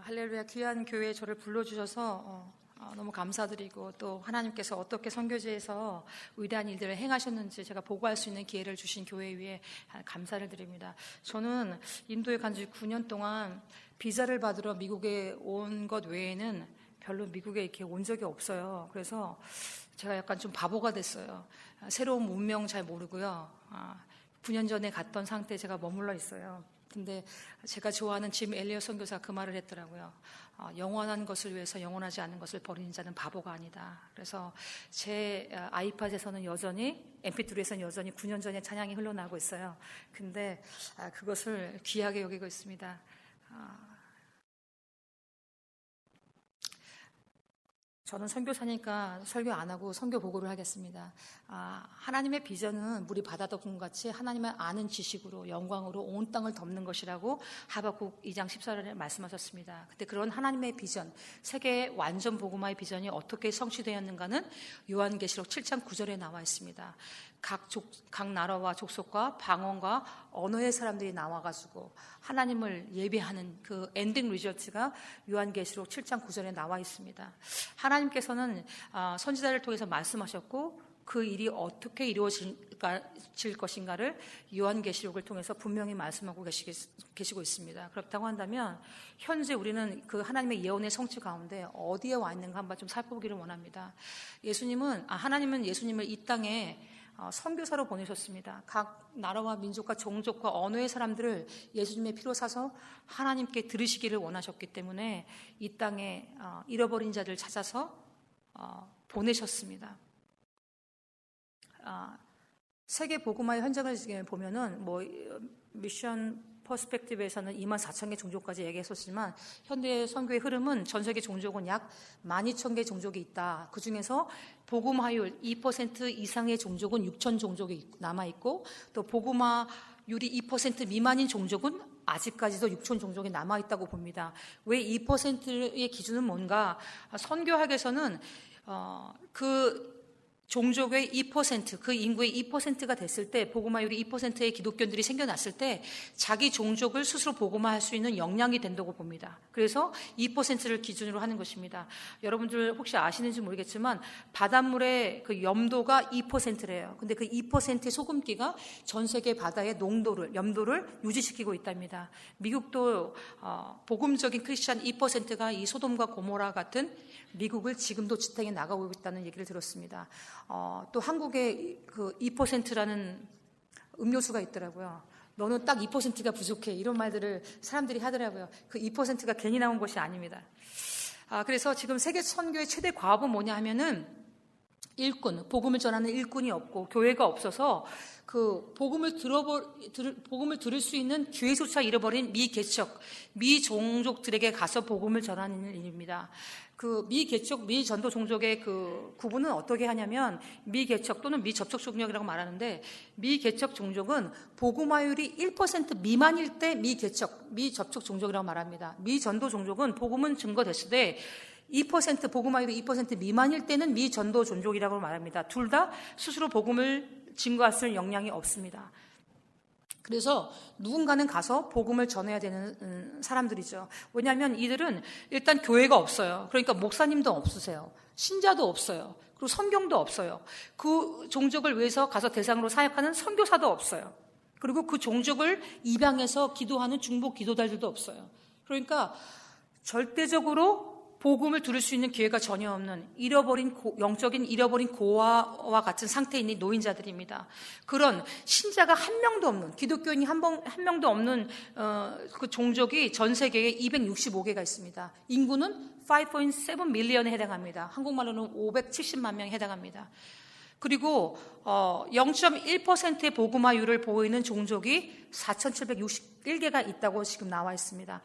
할렐루야. 귀한 교회에 저를 불러주셔서 너무 감사드리고, 또 하나님께서 어떻게 선교지에서 위대한 일들을 행하셨는지 제가 보고할 수 있는 기회를 주신 교회 위에 감사를 드립니다. 저는 인도에 간 지 9년 동안 비자를 받으러 미국에 온 것 외에는 별로 미국에 이렇게 온 적이 없어요. 그래서 제가 약간 좀 바보가 됐어요. 새로운 문명 잘 모르고요. 9년 전에 갔던 상태에 제가 머물러 있어요. 근데 제가 좋아하는 짐 엘리엇 선교사가 그 말을 했더라고요. 영원한 것을 위해서 영원하지 않은 것을 버리는 자는 바보가 아니다. 그래서 제 아이팟에서는 여전히, MP3에서는 여전히 9년 전에 찬양이 흘러나오고 있어요. 근데 그것을 귀하게 여기고 있습니다. 저는 선교사니까 설교 안 하고 선교 보고를 하겠습니다. 하나님의 비전은 물이 바다 덮은 같이 하나님의 아는 지식으로 영광으로 온 땅을 덮는 것이라고 하박국 2장 14절에 말씀하셨습니다. 근데 그런 하나님의 비전, 세계의 완전 복음화의 비전이 어떻게 성취되었는가는 요한계시록 7장 9절에 나와 있습니다. 각 나라와 족속과 방언과 언어의 사람들이 나와가지고 하나님을 예배하는 그 엔딩 리저트가 요한계시록 7장 9절에 나와 있습니다. 하나님께서는 선지자를 통해서 말씀하셨고, 그 일이 어떻게 이루어질 것인가를 요한계시록을 통해서 분명히 말씀하고 계시고 있습니다. 그렇다고 한다면 현재 우리는 그 하나님의 예언의 성취 가운데 어디에 와 있는가 한번 좀 살펴보기를 원합니다. 하나님은 예수님을 이 땅에 선교사로 보내셨습니다. 각 나라와 민족과 종족과 언어의 사람들을 예수님의 피로 사서 하나님께 들으시기를 원하셨기 때문에 이 땅에 잃어버린 자들을 찾아서 보내셨습니다. 세계 복음화의 현장을 보면은 미션 퍼스펙티브에서는 24,000개 종족까지 얘기했었지만, 현대 선교의 흐름은 전 세계 종족은 약 12,000개 종족이 있다. 그 중에서 복음화율 2% 이상의 종족은 6,000 종족이 남아있고, 또 복음화율이 2% 미만인 종족은 아직까지도 6,000 종족이 남아있다고 봅니다. 왜 2%의 기준은 뭔가? 선교학에서는 그 종족의 2%, 그 인구의 2%가 됐을 때, 복음화율이 2%의 기독교인들이 생겨났을 때 자기 종족을 스스로 복음화할 수 있는 역량이 된다고 봅니다. 그래서 2%를 기준으로 하는 것입니다. 여러분들 혹시 아시는지 모르겠지만 바닷물의 그 염도가 2%래요. 근데 그 2%의 소금기가 전 세계 바다의 염도를 유지시키고 있답니다. 미국도 복음적인 크리스찬 2%가 이 소돔과 고모라 같은 미국을 지금도 지탱해 나가고 있다는 얘기를 들었습니다. 또 한국에 그 2%라는 음료수가 있더라고요. 너는 딱 2%가 부족해, 이런 말들을 사람들이 하더라고요. 그 2%가 괜히 나온 것이 아닙니다. 그래서 지금 세계 선교의 최대 과업은 뭐냐 하면은 복음을 전하는 일꾼이 없고 교회가 없어서 그 복음을 들을 수 있는 기회조차 잃어버린 미종족들에게 가서 복음을 전하는 일입니다. 그 미전도 종족의 그 구분은 어떻게 하냐면, 미개척 또는 미접촉 종족이라고 말하는데, 미개척 종족은 복음화율이 1% 미만일 때 미접촉 종족이라고 말합니다. 미전도 종족은 복음은 증거됐을 때 2% 복음화율이 2% 미만일 때는 미전도 종족이라고 말합니다. 둘 다 스스로 복음을 증거할 수 있는 역량이 없습니다. 그래서 누군가는 가서 복음을 전해야 되는 사람들이죠. 왜냐하면 이들은 일단 교회가 없어요. 그러니까 목사님도 없으세요. 신자도 없어요. 그리고 성경도 없어요. 그 종족을 위해서 가서 대상으로 사역하는 선교사도 없어요. 그리고 그 종족을 입양해서 기도하는 중보 기도자들도 없어요. 그러니까 절대적으로 복음을 들을 수 있는 기회가 전혀 없는 영적인 잃어버린 고아와 같은 상태에 있는 노인자들입니다. 그런 신자가 한 명도 없는, 기독교인이 한 명도 없는 그 종족이 전 세계에 265개가 있습니다. 인구는 5.7 밀리언에 해당합니다. 한국말로는 570만 명에 해당합니다. 그리고 0.1%의 복음화율을 보이는 종족이 4,761개가 있다고 지금 나와 있습니다.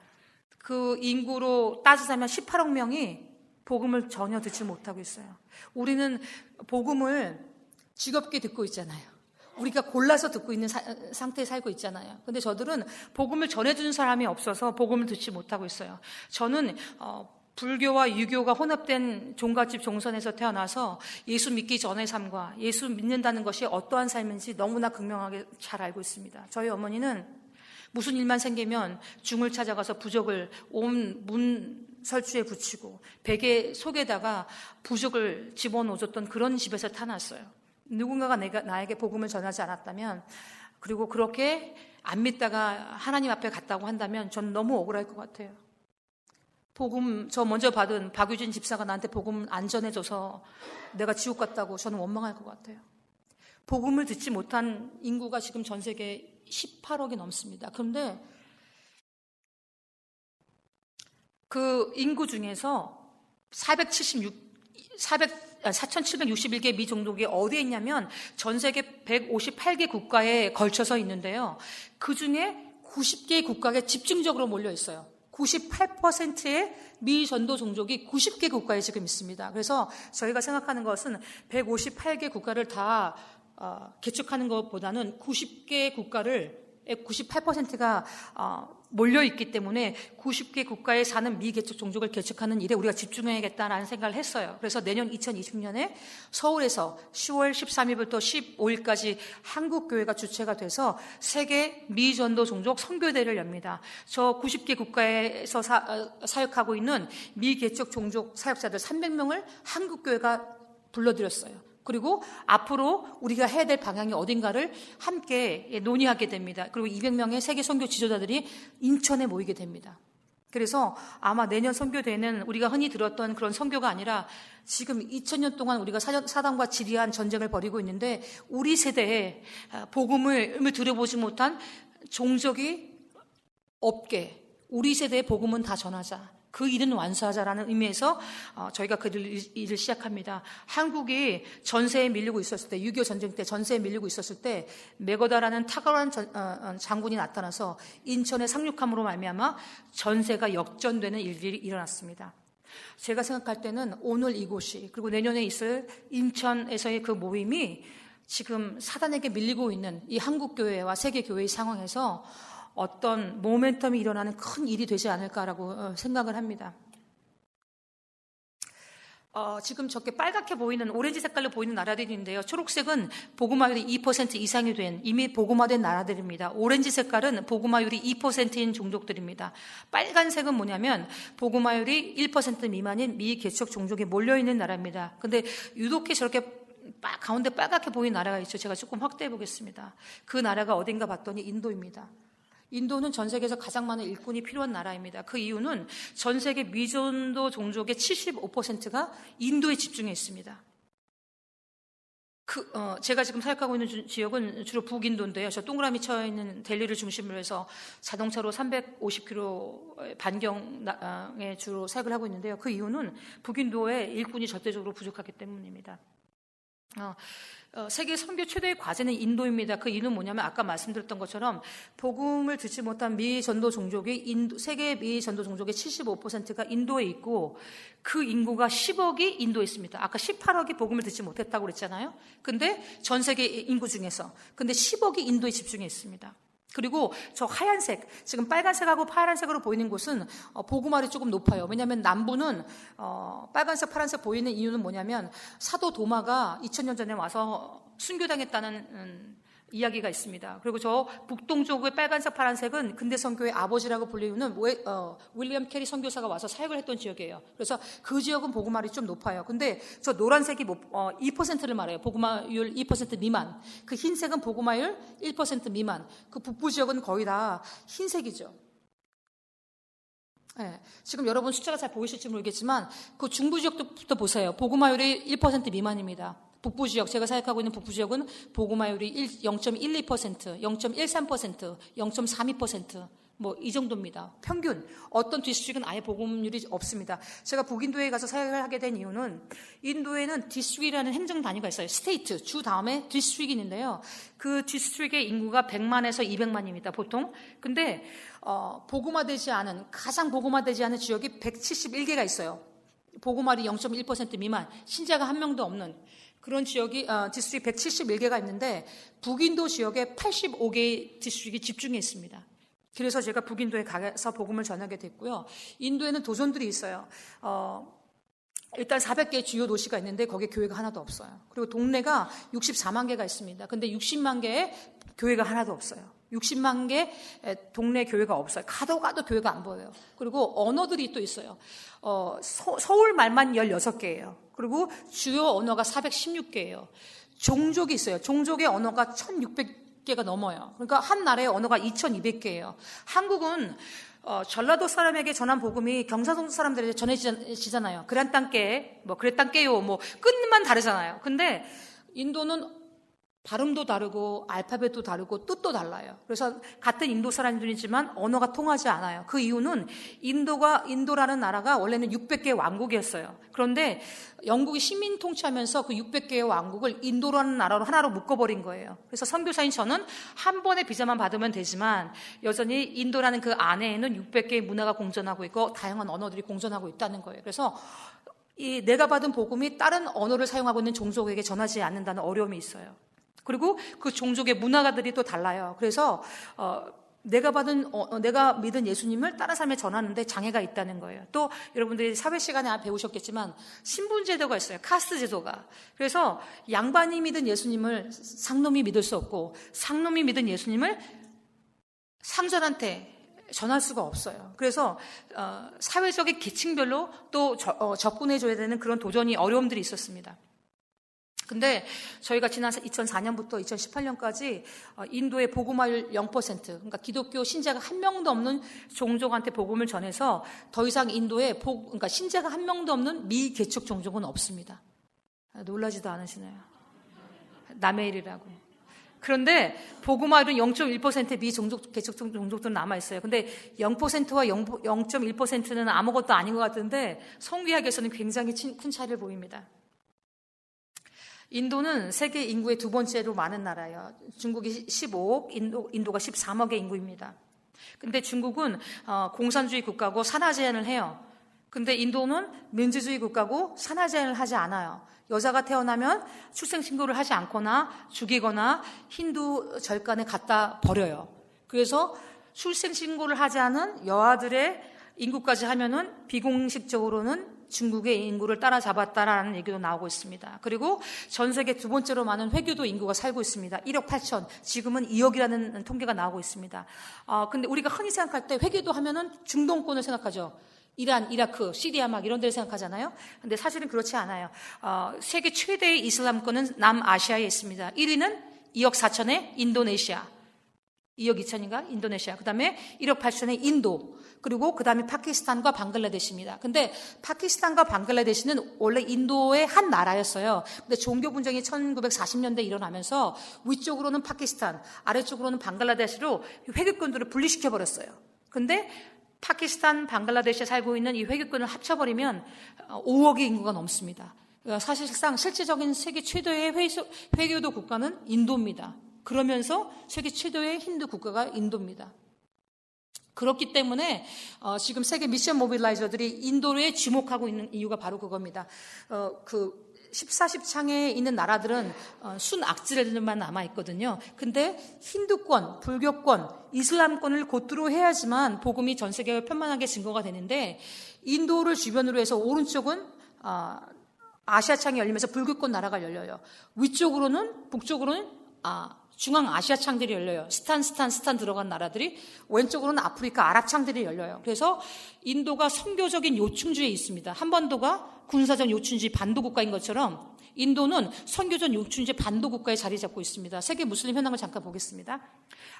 그 인구로 따지자면 18억 명이 복음을 전혀 듣지 못하고 있어요. 우리는 복음을 즐겁게 듣고 있잖아요. 우리가 골라서 듣고 있는 상태에 살고 있잖아요. 근데 저들은 복음을 전해주는 사람이 없어서 복음을 듣지 못하고 있어요. 저는 불교와 유교가 혼합된 종갓집 종선에서 태어나서 예수 믿기 전의 삶과 예수 믿는다는 것이 어떠한 삶인지 너무나 극명하게 잘 알고 있습니다. 저희 어머니는 무슨 일만 생기면 중을 찾아가서 부적을 온 문 설주에 붙이고 베개 속에다가 부적을 집어넣어줬던 그런 집에서 태어났어요. 누군가가 나에게 복음을 전하지 않았다면, 그리고 그렇게 안 믿다가 하나님 앞에 갔다고 한다면 전 너무 억울할 것 같아요. 복음, 저 먼저 받은 박유진 집사가 나한테 복음 안 전해줘서 내가 지옥 갔다고 저는 원망할 것 같아요. 복음을 듣지 못한 인구가 지금 전 세계에 18억이 넘습니다. 그런데 그 인구 중에서 4,761개 미종족이 어디에 있냐면 전 세계 158개 국가에 걸쳐서 있는데요. 그중에 90개 국가에 집중적으로 몰려 있어요. 98%의 미전도 종족이 90개 국가에 지금 있습니다. 그래서 저희가 생각하는 것은 158개 국가를 다 개척하는 것보다는 90개 국가를 98%가 몰려있기 때문에 90개 국가에 사는 미개척 종족을 개척하는 일에 우리가 집중해야겠다라는 생각을 했어요. 그래서 내년 2020년에 서울에서 10월 13일부터 15일까지 한국교회가 주체가 돼서 세계 미전도 종족 선교대를 엽니다. 저 90개 국가에서 사역하고 있는 미개척 종족 사역자들 300명을 한국교회가 불러들였어요. 그리고 앞으로 우리가 해야 될 방향이 어딘가를 함께 논의하게 됩니다. 그리고 200명의 세계 선교 지도자들이 인천에 모이게 됩니다. 그래서 아마 내년 선교대회는 우리가 흔히 들었던 그런 선교가 아니라 지금 2000년 동안 우리가 사단과 지리한 전쟁을 벌이고 있는데 우리 세대에 복음을 들어보지 못한 종족이 없게 우리 세대의 복음은 다 전하자. 그 일은 완수하자라는 의미에서 저희가 그 일을 시작합니다. 한국이 전세에 밀리고 있었을 때, 6.25 전쟁 때 전세에 밀리고 있었을 때 메거다라는 탁월한 장군이 나타나서 인천에 상륙함으로 말미암아 전세가 역전되는 일들이 일어났습니다. 제가 생각할 때는 오늘 이곳이, 그리고 내년에 있을 인천에서의 그 모임이 지금 사단에게 밀리고 있는 이 한국교회와 세계교회의 상황에서 어떤 모멘텀이 일어나는 큰 일이 되지 않을까라고 생각을 합니다. 지금 저렇게 빨갛게 보이는 오렌지 색깔로 보이는 나라들이 있는데요. 초록색은 복음화율이 2% 이상이 된 이미 복음화된 나라들입니다. 오렌지 색깔은 복음화율이 2%인 종족들입니다. 빨간색은 뭐냐면 복음화율이 1% 미만인 미개척 종족이 몰려있는 나라입니다. 근데 유독히 저렇게 가운데 빨갛게 보이는 나라가 있죠. 제가 조금 확대해 보겠습니다. 그 나라가 어딘가 봤더니 인도입니다. 인도는 전 세계에서 가장 많은 일꾼이 필요한 나라입니다. 그 이유는 전 세계 미전도 종족의 75%가 인도에 집중해 있습니다. 제가 지금 사역하고 있는 지역은 주로 북인도인데요. 저 동그라미 쳐 있는 델리를 중심으로 해서 자동차로 350km 반경에 주로 사역을 하고 있는데요. 그 이유는 북인도의 일꾼이 절대적으로 부족하기 때문입니다. 세계 선교 최대의 과제는 인도입니다. 그 이유는 뭐냐면 아까 말씀드렸던 것처럼 복음을 듣지 못한 미전도 종족이 세계 미전도 종족의 75%가 인도에 있고 그 인구가 10억이 인도에 있습니다. 아까 18억이 복음을 듣지 못했다고 그랬잖아요. 근데 전 세계 인구 중에서 근데 10억이 인도에 집중해 있습니다. 그리고 저 하얀색, 지금 빨간색하고 파란색으로 보이는 곳은 복음화율이 조금 높아요. 왜냐하면 남부는 빨간색, 파란색 보이는 이유는 뭐냐면 사도 도마가 2000년 전에 와서 순교당했다는 이야기가 있습니다. 그리고 저 북동쪽의 빨간색, 파란색은 근대 선교의 아버지라고 불리우는 윌리엄 캐리 선교사가 와서 사역을 했던 지역이에요. 그래서 그 지역은 복음화율이 좀 높아요. 근데 저 노란색이 2%를 말해요. 복음화율 2% 미만. 그 흰색은 복음화율 1% 미만. 그 북부 지역은 거의 다 흰색이죠. 네, 지금 여러분 숫자가 잘 보이실지 모르겠지만 그 중부 지역부터 보세요. 복음화율이 1% 미만입니다. 북부 지역, 제가 생각하고 있는 북부 지역은 복음화율이 0.12%, 0.13%, 0.32%, 뭐 이 정도입니다. 평균. 어떤 디스트릭은 아예 복음률이 없습니다. 제가 북인도에 가서 사역을 하게 된 이유는 인도에는 디스트릭이라는 행정 단위가 있어요. 스테이트, 주 다음에 디스트릭이 있는데요. 그 디스트릭의 인구가 100만에서 200만입니다. 보통. 근데 복음화되지 않은, 가장 복음화되지 않은 지역이 171개가 있어요. 복음화율이 0.1% 미만, 신자가 한 명도 없는 그런 지역이 디스트릭 171개가 있는데 북인도 지역에 85개의 디스트릭이 집중해 있습니다. 그래서 제가 북인도에 가서 복음을 전하게 됐고요. 인도에는 도전들이 있어요. 일단 400개의 주요 도시가 있는데 거기에 교회가 하나도 없어요. 그리고 동네가 64만 개가 있습니다. 근데 60만 개의 교회가 하나도 없어요. 60만 개 동네 교회가 없어요. 가도 교회가 안 보여요. 그리고 언어들이 또 있어요. 서울 말만 16개예요. 그리고 주요 언어가 416개예요. 종족이 있어요. 종족의 언어가 1600개가 넘어요. 그러니까 한 나라의 언어가 2200개예요. 한국은 전라도 사람에게 전한 복음이 경상도 사람들에게 전해지잖아요. 그란 땅께, 그래 땅께요, 끝만 다르잖아요. 근데 인도는 발음도 다르고 알파벳도 다르고 뜻도 달라요. 그래서 같은 인도 사람들이지만 언어가 통하지 않아요. 그 이유는 인도라는 나라가 원래는 600개의 왕국이었어요. 그런데 영국이 식민 통치하면서 그 600개의 왕국을 인도라는 나라로 하나로 묶어버린 거예요. 그래서 선교사인 저는 한 번의 비자만 받으면 되지만 여전히 인도라는 그 안에는 600개의 문화가 공존하고 있고 다양한 언어들이 공존하고 있다는 거예요. 그래서 내가 받은 복음이 다른 언어를 사용하고 있는 종족에게 전하지 않는다는 어려움이 있어요. 그리고 그 종족의 문화가들이 또 달라요. 그래서 내가 믿은 예수님을 다른 사람에 전하는데 장애가 있다는 거예요. 또 여러분들이 사회 시간에 배우셨겠지만 신분 제도가 있어요. 카스트 제도가. 그래서 양반이 믿은 예수님을 상놈이 믿을 수 없고 상놈이 믿은 예수님을 상전한테 전할 수가 없어요. 그래서 사회적인 계층별로 또 접근해줘야 되는 그런 도전이 어려움들이 있었습니다. 근데 저희가 지난 2004년부터 2018년까지 인도의 복음화율 0%, 그러니까 기독교 신자가 한 명도 없는 종족한테 복음을 전해서 더 이상 인도에 그러니까 신자가 한 명도 없는 미개척 종족은 없습니다. 놀라지도 않으시나요? 남의 일이라고. 그런데 복음화율은 0.1% 미개척 종족들은 남아있어요. 근데 0%와 0.1%는 아무것도 아닌 것 같은데 성귀학에서는 굉장히 큰 차이를 보입니다. 인도는 세계 인구의 두 번째로 많은 나라예요. 중국이 15억, 인도가 13억의 인구입니다. 근데 중국은 공산주의 국가고 산하 제한을 해요. 근데 인도는 민주주의 국가고 산하 제한을 하지 않아요. 여자가 태어나면 출생신고를 하지 않거나 죽이거나 힌두 절간에 갖다 버려요. 그래서 출생신고를 하지 않은 여아들의 인구까지 하면은 비공식적으로는 중국의 인구를 따라잡았다라는 얘기도 나오고 있습니다. 그리고 전 세계 두 번째로 많은 회교도 인구가 살고 있습니다. 1억 8천, 지금은 2억이라는 통계가 나오고 있습니다. 근데 우리가 흔히 생각할 때 회교도 하면은 중동권을 생각하죠. 이란, 이라크, 시리아 이런 데를 생각하잖아요. 근데 사실은 그렇지 않아요. 세계 최대의 이슬람권은 남아시아에 있습니다. 1위는 2억 4천의 인도네시아. 2억 2천인가? 인도네시아. 그 다음에 1억 8천의 인도. 그리고 그 다음에 파키스탄과 방글라데시입니다. 근데 파키스탄과 방글라데시는 원래 인도의 한 나라였어요. 근데 종교 분쟁이 1940년대 일어나면서 위쪽으로는 파키스탄, 아래쪽으로는 방글라데시로 회교권들을 분리시켜버렸어요. 근데 파키스탄, 방글라데시에 살고 있는 이 회교권을 합쳐버리면 5억의 인구가 넘습니다. 사실상 실질적인 세계 최대의 회교도 국가는 인도입니다. 그러면서 세계 최대의 힌두 국가가 인도입니다. 그렇기 때문에 지금 세계 미션 모빌라이저들이 인도에 주목하고 있는 이유가 바로 그겁니다. 그 14, 10창에 있는 나라들은 순악질들만 남아있거든요. 근데 힌두권, 불교권, 이슬람권을 곧들어 해야지만 복음이 전 세계에 편만하게 증거가 되는데 인도를 주변으로 해서 오른쪽은 아시아창이 열리면서 불교권 나라가 열려요. 위쪽으로는, 북쪽으로는 중앙아시아 창들이 열려요. 스탄 들어간 나라들이, 왼쪽으로는 아프리카 아랍 창들이 열려요. 그래서 인도가 선교적인 요충지에 있습니다. 한반도가 군사적 요충지 반도국가인 것처럼 인도는 선교적 요충지 반도국가에 자리 잡고 있습니다. 세계 무슬림 현황을 잠깐 보겠습니다.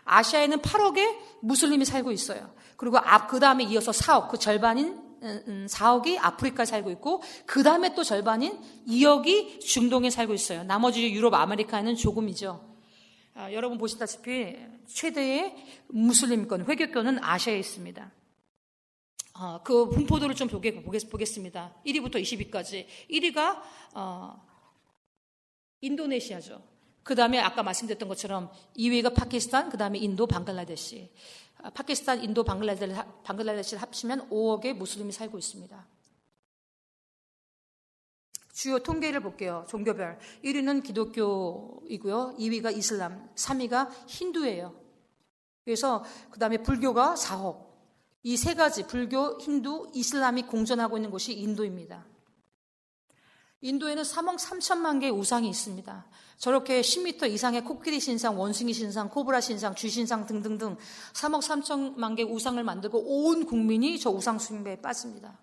아시아에는 8억의 무슬림이 살고 있어요. 그리고 그 다음에 이어서 4억, 그 절반인 4억이 아프리카에 살고 있고 그 다음에 또 절반인 2억이 중동에 살고 있어요. 나머지 유럽, 아메리카는 조금이죠. 여러분 보시다시피 최대의 무슬림권, 회교권은 아시아에 있습니다. 그 분포도를 좀 보겠습니다. 1위부터 20위까지. 1위가 인도네시아죠. 그 다음에 아까 말씀드렸던 것처럼 2위가 파키스탄, 그 다음에 인도, 방글라데시. 파키스탄, 인도, 방글라데시를 합치면 5억의 무슬림이 살고 있습니다. 주요 통계를 볼게요. 종교별. 1위는 기독교이고요. 2위가 이슬람, 3위가 힌두예요. 그래서 그 다음에 불교가 4억. 이 세 가지 불교, 힌두, 이슬람이 공존하고 있는 곳이 인도입니다. 인도에는 3억 3천만 개의 우상이 있습니다. 저렇게 10m 이상의 코끼리 신상, 원숭이 신상, 코브라 신상, 쥐 신상 등등등 3억 3천만 개의 우상을 만들고 온 국민이 저 우상 숭배에 빠집니다.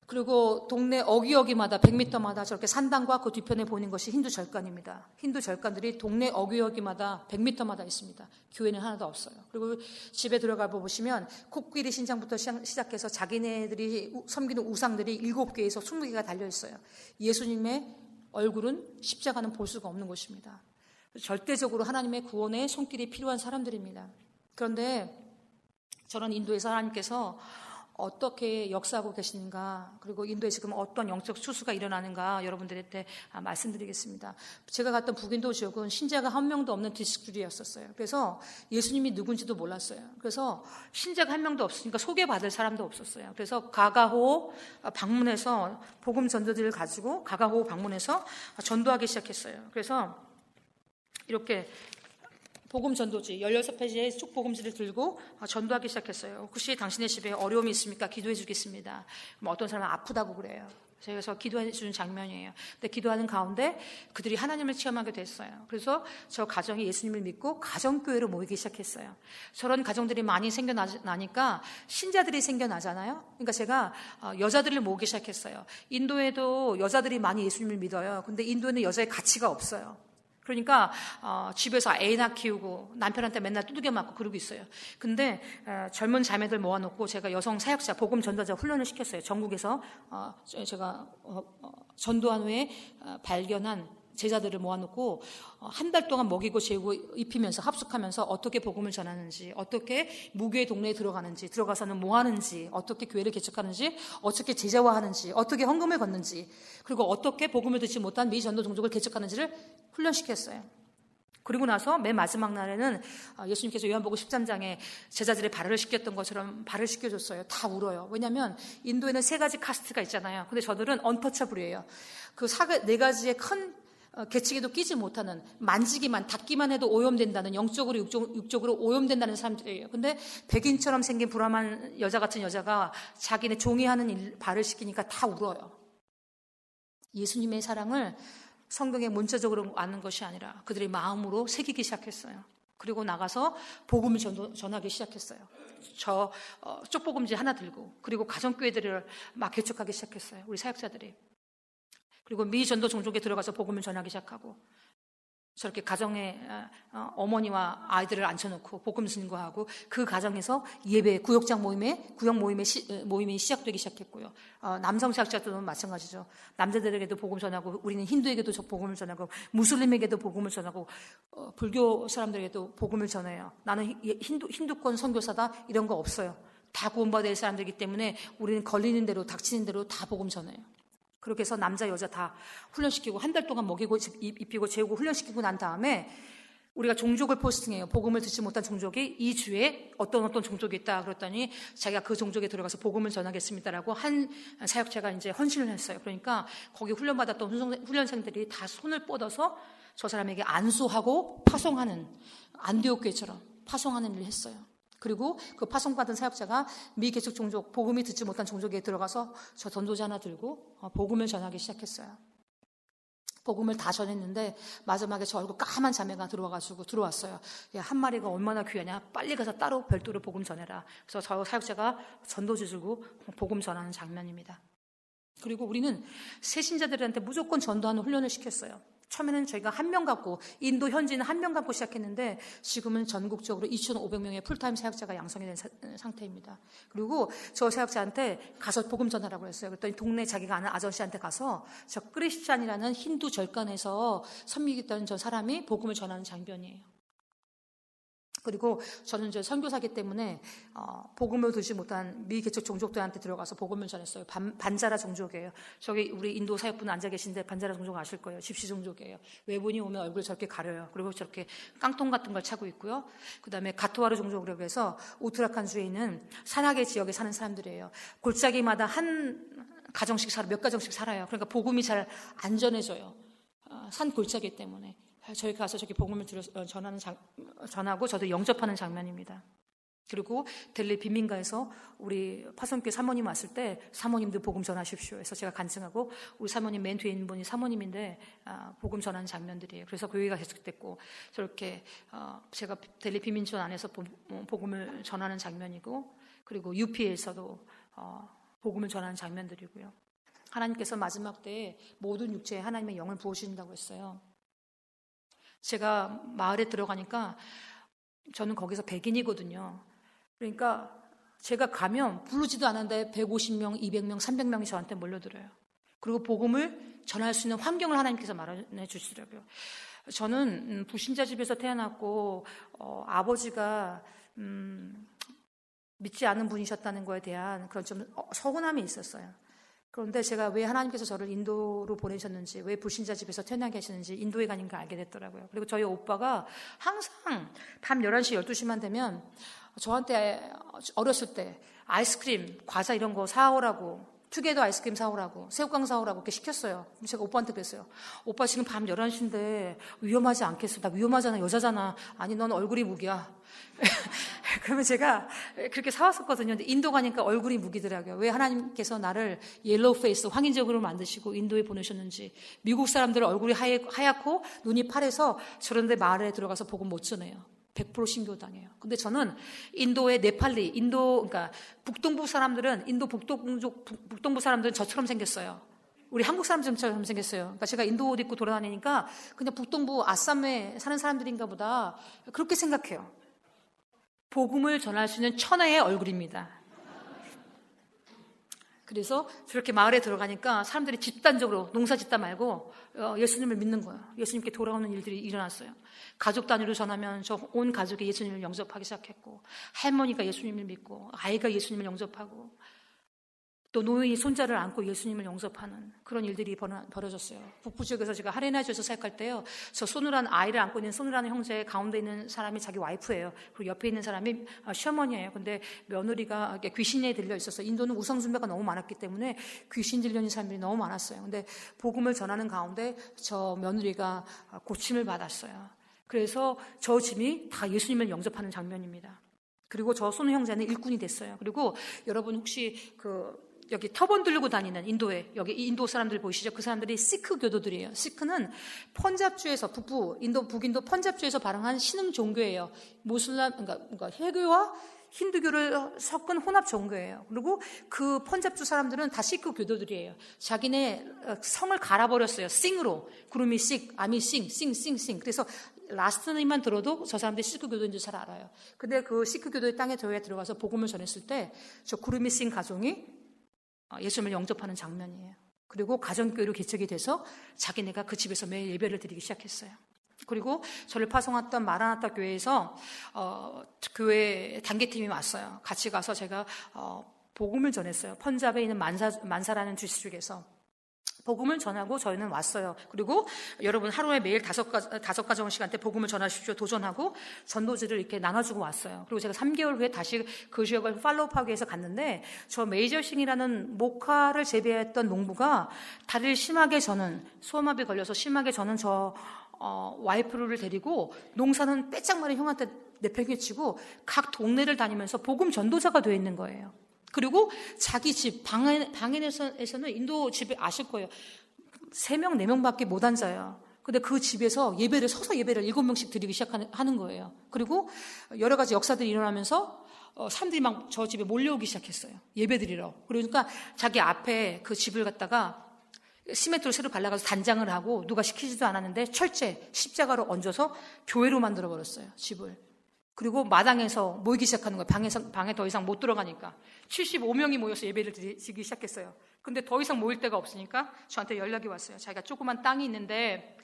그리고 동네 어귀어귀마다 100m마다 저렇게 산당과 그 뒤편에 보이는 것이 힌두 절간입니다. 힌두 절간들이 동네 어귀어귀마다 100m마다 있습니다. 교회는 하나도 없어요. 그리고 집에 들어가 보시면 코끼리 신상부터 시작해서 자기네들이 섬기는 우상들이 7개에서 20개가 달려있어요. 예수님의 얼굴은 십자가는 볼 수가 없는 곳입니다. 절대적으로 하나님의 구원의 손길이 필요한 사람들입니다. 그런데 저는 인도에서 하나님께서 어떻게 역사하고 계시는가, 그리고 인도에 지금 어떤 영적 수수가 일어나는가 여러분들한테 말씀드리겠습니다. 제가 갔던 북인도 지역은 신자가 한 명도 없는 디스트릭이었어요. 그래서 예수님이 누군지도 몰랐어요. 그래서 신자가 한 명도 없으니까 소개받을 사람도 없었어요. 그래서 가가호 방문해서 복음 전도지를 가지고 가가호 방문해서 전도하기 시작했어요. 그래서 이렇게 복음 전도지 16페이지의 축복음지를 들고 전도하기 시작했어요. 혹시 당신의 집에 어려움이 있습니까? 기도해 주겠습니다. 어떤 사람은 아프다고 그래요. 그래서 기도해 주는 장면이에요. 근데 기도하는 가운데 그들이 하나님을 체험하게 됐어요. 그래서 저 가정이 예수님을 믿고 가정교회로 모이기 시작했어요. 저런 가정들이 많이 생겨나니까 신자들이 생겨나잖아요. 그러니까 제가 여자들을 모으기 시작했어요. 인도에도 여자들이 많이 예수님을 믿어요. 근데 인도에는 여자의 가치가 없어요. 그러니까 집에서 애 낳 키우고 남편한테 맨날 두들겨 맞고 그러고 있어요. 근데 젊은 자매들 모아놓고 제가 여성 사역자, 복음 전도자 훈련을 시켰어요. 전국에서 제가 전도한 후에 발견한 제자들을 모아놓고 한 달 동안 먹이고 재우고 입히면서 합숙하면서 어떻게 복음을 전하는지, 어떻게 무교의 동네에 들어가는지, 들어가서는 뭐 하는지, 어떻게 교회를 개척하는지, 어떻게 제자화하는지, 어떻게 헌금을 걷는지, 그리고 어떻게 복음을 듣지 못한 미전도 종족을 개척하는지를 훈련시켰어요. 그리고 나서 맨 마지막 날에는 예수님께서 요한복음 13장에 제자들의 발을 씻겼던 것처럼 발을 씻겨줬어요. 다 울어요. 왜냐하면 인도에는 3가지 카스트가 있잖아요. 근데 저들은 언터처블이에요. 그 4가지의 큰 개치기도 끼지 못하는, 만지기만 닿기만 해도 오염된다는, 영적으로 육적으로 오염된다는 사람들이에요. 근데 백인처럼 생긴 불암한 여자 같은 여자가 자기네 종이 하는 발을 씻기니까 다 울어요. 예수님의 사랑을 성경에 문자적으로 아는 것이 아니라 그들의 마음으로 새기기 시작했어요. 그리고 나가서 복음을 전하기 시작했어요. 쪽복음지 하나 들고, 그리고 가정교회들을 막 개척하기 시작했어요. 우리 사역자들이. 그리고 미전도 종족에 들어가서 복음을 전하기 시작하고, 저렇게 가정에 어머니와 아이들을 앉혀놓고 복음 증거하고, 그 가정에서 예배, 구역 모임이 시작되기 시작했고요. 남성 사역자들은 마찬가지죠. 남자들에게도 복음 전하고, 우리는 힌두에게도 복음을 전하고, 무슬림에게도 복음을 전하고, 불교 사람들에게도 복음을 전해요. 나는 힌두권 선교사다 이런 거 없어요. 다 구원받을 사람들이기 때문에 우리는 걸리는 대로, 닥치는 대로 다 복음 전해요. 그렇게 해서 남자 여자 다 훈련시키고 한 달 동안 먹이고 입히고 재우고 훈련시키고 난 다음에 우리가 종족을 포스팅해요. 복음을 듣지 못한 종족이 이 주에 어떤 종족이 있다 그랬더니 자기가 그 종족에 들어가서 복음을 전하겠습니다라고 한 사역자가 이제 헌신을 했어요. 그러니까 거기 훈련받았던 훈련생들이 다 손을 뻗어서 저 사람에게 안수하고 파송하는, 안디옥교회처럼 파송하는 일을 했어요. 그리고 그 파송받은 사역자가 미개척 종족, 복음이 듣지 못한 종족에 들어가서 저 전도자 하나 들고 복음을 전하기 시작했어요. 복음을 다 전했는데 마지막에 저 얼굴 까만 자매가 들어왔어요. 야, 한 마리가 얼마나 귀하냐, 빨리 가서 따로 별도로 복음 전해라. 그래서 저 사역자가 전도지 들고 복음 전하는 장면입니다. 그리고 우리는 새신자들한테 무조건 전도하는 훈련을 시켰어요. 처음에는 저희가 1명 갖고, 인도 현지는 1명 갖고 시작했는데 지금은 전국적으로 2,500명의 풀타임 사역자가 양성이 된 상태입니다. 그리고 저 사역자한테 가서 복음 전하라고 했어요. 그랬더니 동네 자기가 아는 아저씨한테 가서 저 크리스찬이라는 힌두 절간에서 섬기겠다는 저 사람이 복음을 전하는 장면이에요. 그리고 저는 이제 선교사기 때문에 복음을 듣지 못한 미개척 종족들한테 들어가서 복음을 전했어요. 반자라 종족이에요. 저기 우리 인도 사역분 앉아 계신데 반자라 종족 아실 거예요. 집시 종족이에요. 외분이 오면 얼굴 저렇게 가려요. 그리고 저렇게 깡통 같은 걸 차고 있고요. 그다음에 가토와르 종족이라고 해서 우트라칸주에 있는 산악의 지역에 사는 사람들이에요. 골짜기마다 한 가정씩 몇 가정씩 살아요. 그러니까 복음이 잘 안 전해져요. 산 골짜기 때문에. 저희 가서 저기 복음을 전하고 저도 영접하는 장면입니다. 그리고 델리 빈민가에서 우리 파송교회 사모님 왔을 때 사모님들 복음 전하십시오 해서 제가 간증하고, 우리 사모님 맨 뒤에 있는 분이 사모님인데 복음 전하는 장면들이에요. 그래서 교회가 계속됐고, 저렇게 제가 델리 빈민촌 안에서 복음을 전하는 장면이고, 그리고 UP에서도 복음을 전하는 장면들이고요. 하나님께서 마지막 때에 모든 육체에 하나님의 영을 부어주신다고 했어요. 제가 마을에 들어가니까 저는 거기서 백인이거든요. 그러니까 제가 가면 부르지도 않았는데 150명, 200명, 300명이 저한테 몰려들어요. 그리고 복음을 전할 수 있는 환경을 하나님께서 마련해 주시더라고요. 저는 불신자 집에서 태어났고 아버지가 믿지 않는 분이셨다는 거에 대한 그런 좀 서운함이 있었어요. 그런데 제가 왜 하나님께서 저를 인도로 보내셨는지, 왜 불신자 집에서 태어나게 하셨는지 인도에 가는 걸 알게 됐더라고요. 그리고 저희 오빠가 항상 밤 11시, 12시만 되면 저한테 어렸을 때 아이스크림, 과자 이런 거 사오라고, 투게더 아이스크림 사오라고, 새우깡 사오라고 이렇게 시켰어요. 제가 오빠한테 그랬어요. 오빠 지금 밤 11시인데 위험하지 않겠어? 나 위험하잖아, 여자잖아. 아니, 넌 얼굴이 무기야. 그러면 제가 그렇게 사왔었거든요. 근데 인도 가니까 얼굴이 무기더라고요. 왜 하나님께서 나를 옐로우 페이스, 황인적으로 만드시고 인도에 보내셨는지. 미국 사람들은 얼굴이 하얗고 눈이 파래서 저런데 마을에 들어가서 복음 못 전해요. 100% 신교당해요. 근데 저는 인도의 네팔리, 그러니까 북동부 사람들은, 인도 북동부 사람들은 저처럼 생겼어요. 우리 한국 사람들처럼 생겼어요. 그러니까 제가 인도 옷 입고 돌아다니니까 그냥 북동부 아쌈에 사는 사람들인가 보다 그렇게 생각해요. 복음을 전할 수 있는 천하의 얼굴입니다. 그래서 저렇게 마을에 들어가니까 사람들이 집단적으로 농사 짓다 말고 예수님을 믿는 거예요. 예수님께 돌아오는 일들이 일어났어요. 가족 단위로 전하면 저 온 가족이 예수님을 영접하기 시작했고, 할머니가 예수님을 믿고, 아이가 예수님을 영접하고, 또 노인이 손자를 안고 예수님을 영접하는 그런 일들이 벌어졌어요. 북부 지역에서 제가 하레나주에서 사역할 때요, 저 소누란 아이를 안고 있는 소누라는 형제 가운데 있는 사람이 자기 와이프예요. 그리고 옆에 있는 사람이 시어머니예요. 근데 며느리가 귀신에 들려 있어서, 인도는 우상숭배가 너무 많았기 때문에 귀신 들려 있는 사람들이 너무 많았어요. 근데 복음을 전하는 가운데 저 며느리가 고침을 받았어요. 그래서 저 집이 다 예수님을 영접하는 장면입니다. 그리고 저 소누 형제는 일꾼이 됐어요. 그리고 여러분 혹시 여기 터번 들고 다니는 인도에, 여기 인도 사람들 보이시죠? 그 사람들이 시크 교도들이에요. 시크는 펀잡주에서, 북인도 펀잡주에서 발행한 신흥 종교예요. 그러니까 해교와 힌두교를 섞은 혼합 종교예요. 그리고 그 펀잡주 사람들은 다 시크 교도들이에요. 자기네 성을 갈아버렸어요. 싱으로. 구름이 씩, 아미 싱. 그래서 라스트 네임만 들어도 저 사람들이 시크 교도인 줄 잘 알아요. 근데 그 시크 교도의 땅에 저희가 들어가서 복음을 전했을 때 저 구름이 싱 가정이 예수님을 영접하는 장면이에요. 그리고 가정교회로 개척이 돼서 자기네가 그 집에서 매일 예배를 드리기 시작했어요. 그리고 저를 파송했던 마라나타 교회에서 교회 단계팀이 왔어요. 같이 가서 제가 복음을 전했어요. 펀잡에 있는 만사라는 디스트릭에서 복음을 전하고 저희는 왔어요. 그리고 여러분 하루에 매일 다섯 가정 시간대 복음을 전하십시오 도전하고 전도지를 이렇게 나눠주고 왔어요. 그리고 제가 3개월 후에 다시 그 지역을 팔로우하기 위해서 갔는데, 저 메이저싱이라는 모카를 재배했던 농부가 다리를 심하게 저는 소아마비에 걸려서 심하게 저는 저 와이프를 데리고 농사는 빼짝 마른 형한테 내팽개치고 각 동네를 다니면서 복음 전도자가 되어 있는 거예요. 그리고 자기 집 방에서는 인도 집에 아실 거예요. 3명, 4명밖에 못 앉아요. 근데 그 집에서 서서 예배를 7명씩 드리기 시작하는 거예요. 그리고 여러 가지 역사들이 일어나면서 사람들이 막 저 집에 몰려오기 시작했어요. 예배 드리러. 그러니까 자기 앞에 그 집을 갖다가 시멘트를 새로 발라가지고 단장을 하고, 누가 시키지도 않았는데 철제, 십자가로 얹어서 교회로 만들어버렸어요, 집을. 그리고 마당에서 모이기 시작하는 거예요. 방에 더 이상 못 들어가니까. 75명이 모여서 예배를 드리기 시작했어요. 근데 더 이상 모일 데가 없으니까 저한테 연락이 왔어요. 자기가 조그만 땅이 있는데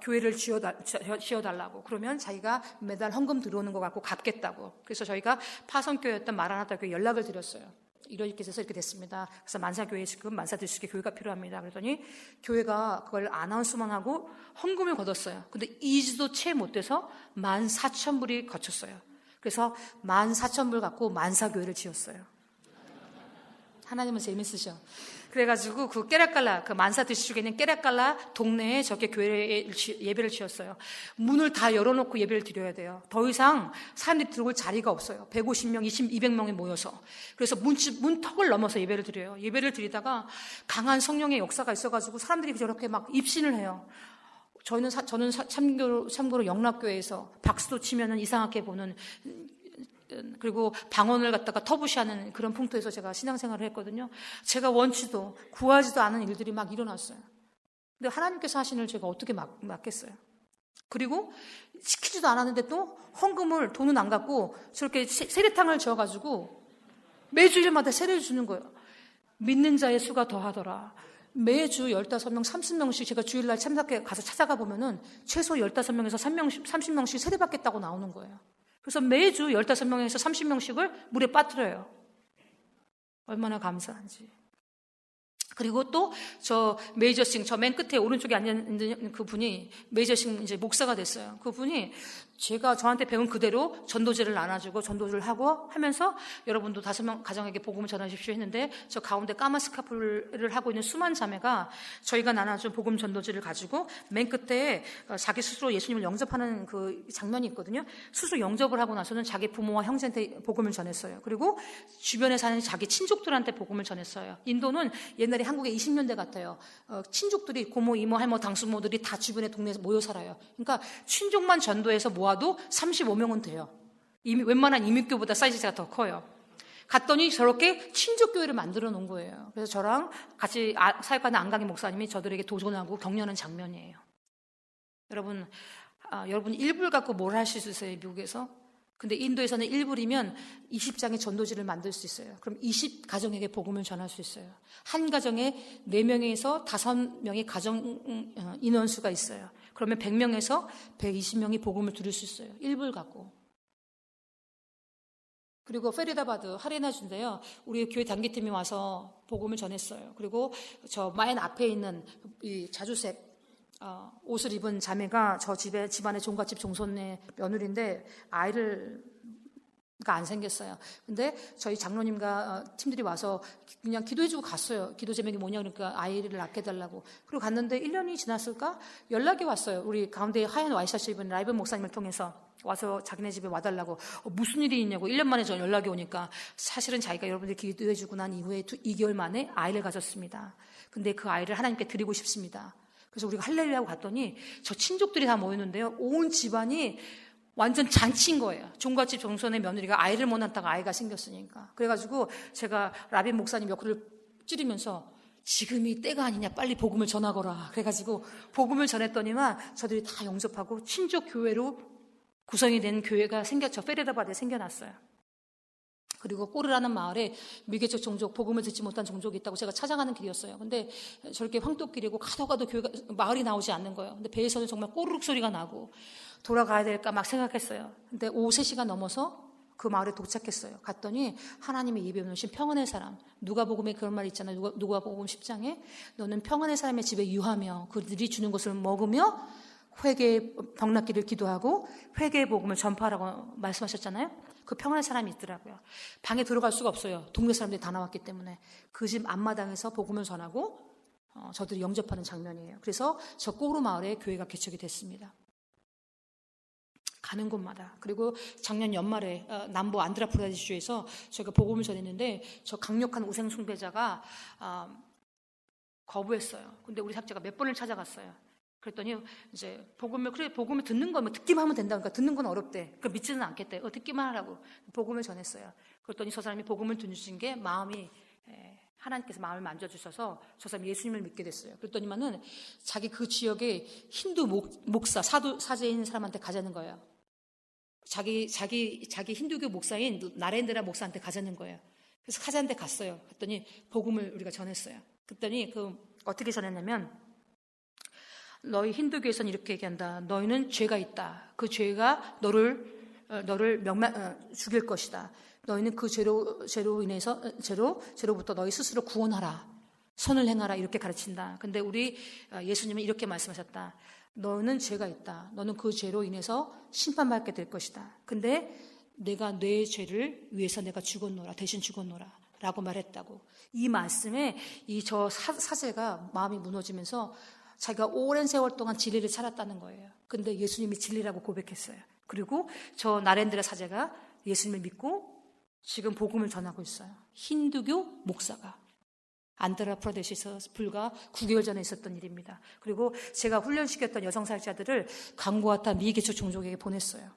교회를 지어달라고. 그러면 자기가 매달 헌금 들어오는 거 갖고 갚겠다고. 그래서 저희가 파송교회였던 마라나타 교회 연락을 드렸어요. 이렇게 해서 이렇게 됐습니다. 그래서 만사교회 지금 만사들수계 교회가 필요합니다. 그랬더니 교회가 그걸 아나운스만 하고 헌금을 걷었어요. 근데 2주도 채 못 돼서 14,000불이 거쳤어요. 그래서 14,000불 갖고 만사교회를 지었어요. 하나님은 재밌으셔. 그래가지고 그 깨라깔라, 그 만사 디스트릭에 있는 깨라깔라 동네에 저렇게 예배를 지었어요. 문을 다 열어놓고 예배를 드려야 돼요. 더 이상 사람들이 들어올 자리가 없어요. 150명, 200명이 모여서. 그래서 문턱을 넘어서 예배를 드려요. 예배를 드리다가 강한 성령의 역사가 있어가지고 사람들이 저렇게 막 입신을 해요. 저는 참고로 영락교회에서 박수도 치면은 이상하게 보는, 그리고 방언을 갖다가 터부시하는 그런 풍토에서 제가 신앙생활을 했거든요. 제가 원치도 구하지도 않은 일들이 막 일어났어요. 근데 하나님께서 하신 일 제가 어떻게 막겠어요? 그리고 시키지도 않았는데 또 헌금을, 돈은 안 갖고 저렇게 세례탕을 지어가지고 매주일마다 세례를 주는 거예요. 믿는 자의 수가 더하더라. 매주 15명, 30명씩 제가 주일날 참석해 가서 찾아가 보면은 최소 15명에서 30명씩 세례받겠다고 나오는 거예요. 그래서 매주 15명에서 30명씩을 물에 빠뜨려요. 얼마나 감사한지. 그리고 또 저 메이저싱, 저 맨 끝에 오른쪽에 앉아있는 그분이 메이저싱 이제 목사가 됐어요. 그분이 제가 저한테 배운 그대로 전도제를 나눠주고 전도를 하고 하면서 여러분도 5명 가정에게 복음을 전하십시오 했는데, 저 가운데 까만 스카프를 하고 있는 수많은 자매가 저희가 나눠준 복음 전도제를 가지고 맨 끝에 자기 스스로 예수님을 영접하는 그 장면이 있거든요. 스스로 영접을 하고 나서는 자기 부모와 형제한테 복음을 전했어요. 그리고 주변에 사는 자기 친족들한테 복음을 전했어요. 인도는 옛날에 한국의 20년대 같아요. 친족들이 고모, 이모, 할머, 당수모들이 다 주변에 동네에서 모여 살아요. 그러니까 친족만 전도해서 모아도 35명은 돼요. 웬만한 이민교보다 사이즈가 더 커요. 갔더니 저렇게 친족교회를 만들어 놓은 거예요. 그래서 저랑 같이 사역하는 안강희 목사님이 저들에게 도전하고 격려하는 장면이에요. 여러분 1불 갖고 뭘 할 수 있으세요, 미국에서? 근데 인도에서는 1불이면 20장의 전도지를 만들 수 있어요. 그럼 20가정에게 복음을 전할 수 있어요. 한 가정에 4명에서 5명의 가정 인원수가 있어요. 그러면 100명에서 120명이 복음을 들을 수 있어요. 1불 갖고. 그리고 페리다바드 하레나주인데요, 우리 교회 단기팀이 와서 복음을 전했어요. 그리고 저 맨 앞에 있는 이 자주색 옷을 입은 자매가 저 집안의 종갓집 종손의 며느리인데 아이를 안 생겼어요. 근데 저희 장로님과 팀들이 와서 그냥 기도해주고 갔어요. 기도 제목이 뭐냐 그러니까 아이를 낳게 해달라고. 그리고 갔는데 1년이 지났을까? 연락이 왔어요. 우리 가운데 하얀 와이셔츠 입은 라이브 목사님을 통해서 와서 자기네 집에 와달라고. 무슨 일이 있냐고 1년 만에 저 연락이 오니까 사실은 자기가 여러분들이 기도해주고 난 이후에 2개월 만에 아이를 가졌습니다. 근데 그 아이를 하나님께 드리고 싶습니다. 그래서 우리가 할렐루야 하고 갔더니 저 친족들이 다 모였는데요, 온 집안이 완전 잔치인 거예요. 종갓집 종손의 며느리가 아이를 못 낳다가 아이가 생겼으니까. 그래가지고 제가 라빈 목사님 옆구리를 찌르면서 지금이 때가 아니냐, 빨리 복음을 전하거라. 그래가지고 복음을 전했더니만 저들이 다 영접하고 친족 교회로 구성이 된 교회가 생겼죠. 페레다바드에 생겨났어요. 그리고 꼬르라는 마을에 미개척 종족, 복음을 듣지 못한 종족이 있다고 제가 찾아가는 길이었어요. 근데 저렇게 황토길이고 가도 교회가, 마을이 나오지 않는 거예요. 근데 배에서는 정말 꼬르륵 소리가 나고 돌아가야 될까 막 생각했어요. 근데 오후 3시가 넘어서 그 마을에 도착했어요. 갔더니 하나님의 입에 놓으신 평안의 사람, 누가복음에 그런 말 있잖아요. 누가복음 10장에 너는 평안의 사람의 집에 유하며 그들이 주는 것을 먹으며 회개의 병낫기를 기도하고 회개의 복음을 전파하라고 말씀하셨잖아요. 그 평안의 사람이 있더라고요. 방에 들어갈 수가 없어요. 동네 사람들이 다 나왔기 때문에. 그 집 앞마당에서 복음을 전하고 저들이 영접하는 장면이에요. 그래서 저 꼬르 마을에 교회가 개척이 됐습니다. 가는 곳마다. 그리고 작년 연말에 남부 안드라프라데시주에서 저희가 복음을 전했는데 저 강력한 우상 숭배자가 거부했어요. 근데 우리 삭제가 몇 번을 찾아갔어요. 그랬더니 이제 복음을 듣는 거 뭐 듣기만 하면 된다. 그러니까 듣는 건 어렵대. 그러니까 믿지는 않겠대. 듣기만 하라고 복음을 전했어요. 그랬더니 저 사람이 복음을 듣는 게 마음이 하나님께서 마음을 만져주셔서 저 사람이 예수님을 믿게 됐어요. 그랬더니만은 자기 그 지역에 힌두 목사 사제인 사람한테 가자는 거예요. 자기 힌두교 목사인 나렌드라 목사한테 가자는 거예요. 그래서 사제한테 갔어요. 그랬더니 복음을 우리가 전했어요. 그랬더니 어떻게 전했냐면, 너희 힌두교에서는 이렇게 얘기한다. 너희는 죄가 있다. 그 죄가 너를 죽일 것이다. 너희는 그 죄로부터 너희 스스로 구원하라. 선을 행하라. 이렇게 가르친다. 근데 우리 예수님은 이렇게 말씀하셨다. 너는 죄가 있다. 너는 그 죄로 인해서 심판받게 될 것이다. 근데 내가 내 죄를 위해서 내가 죽었노라. 대신 죽었노라. 라고 말했다고. 이 말씀에 저 사제가 마음이 무너지면서 자기가 오랜 세월 동안 진리를 찾았다는 거예요. 근데 예수님이 진리라고 고백했어요. 그리고 저 나렌드라 사제가 예수님을 믿고 지금 복음을 전하고 있어요. 힌두교 목사가. 안드라프라데시에서 불과 9개월 전에 있었던 일입니다. 그리고 제가 훈련시켰던 여성 사역자들을 강구아타 미개척 종족에게 보냈어요.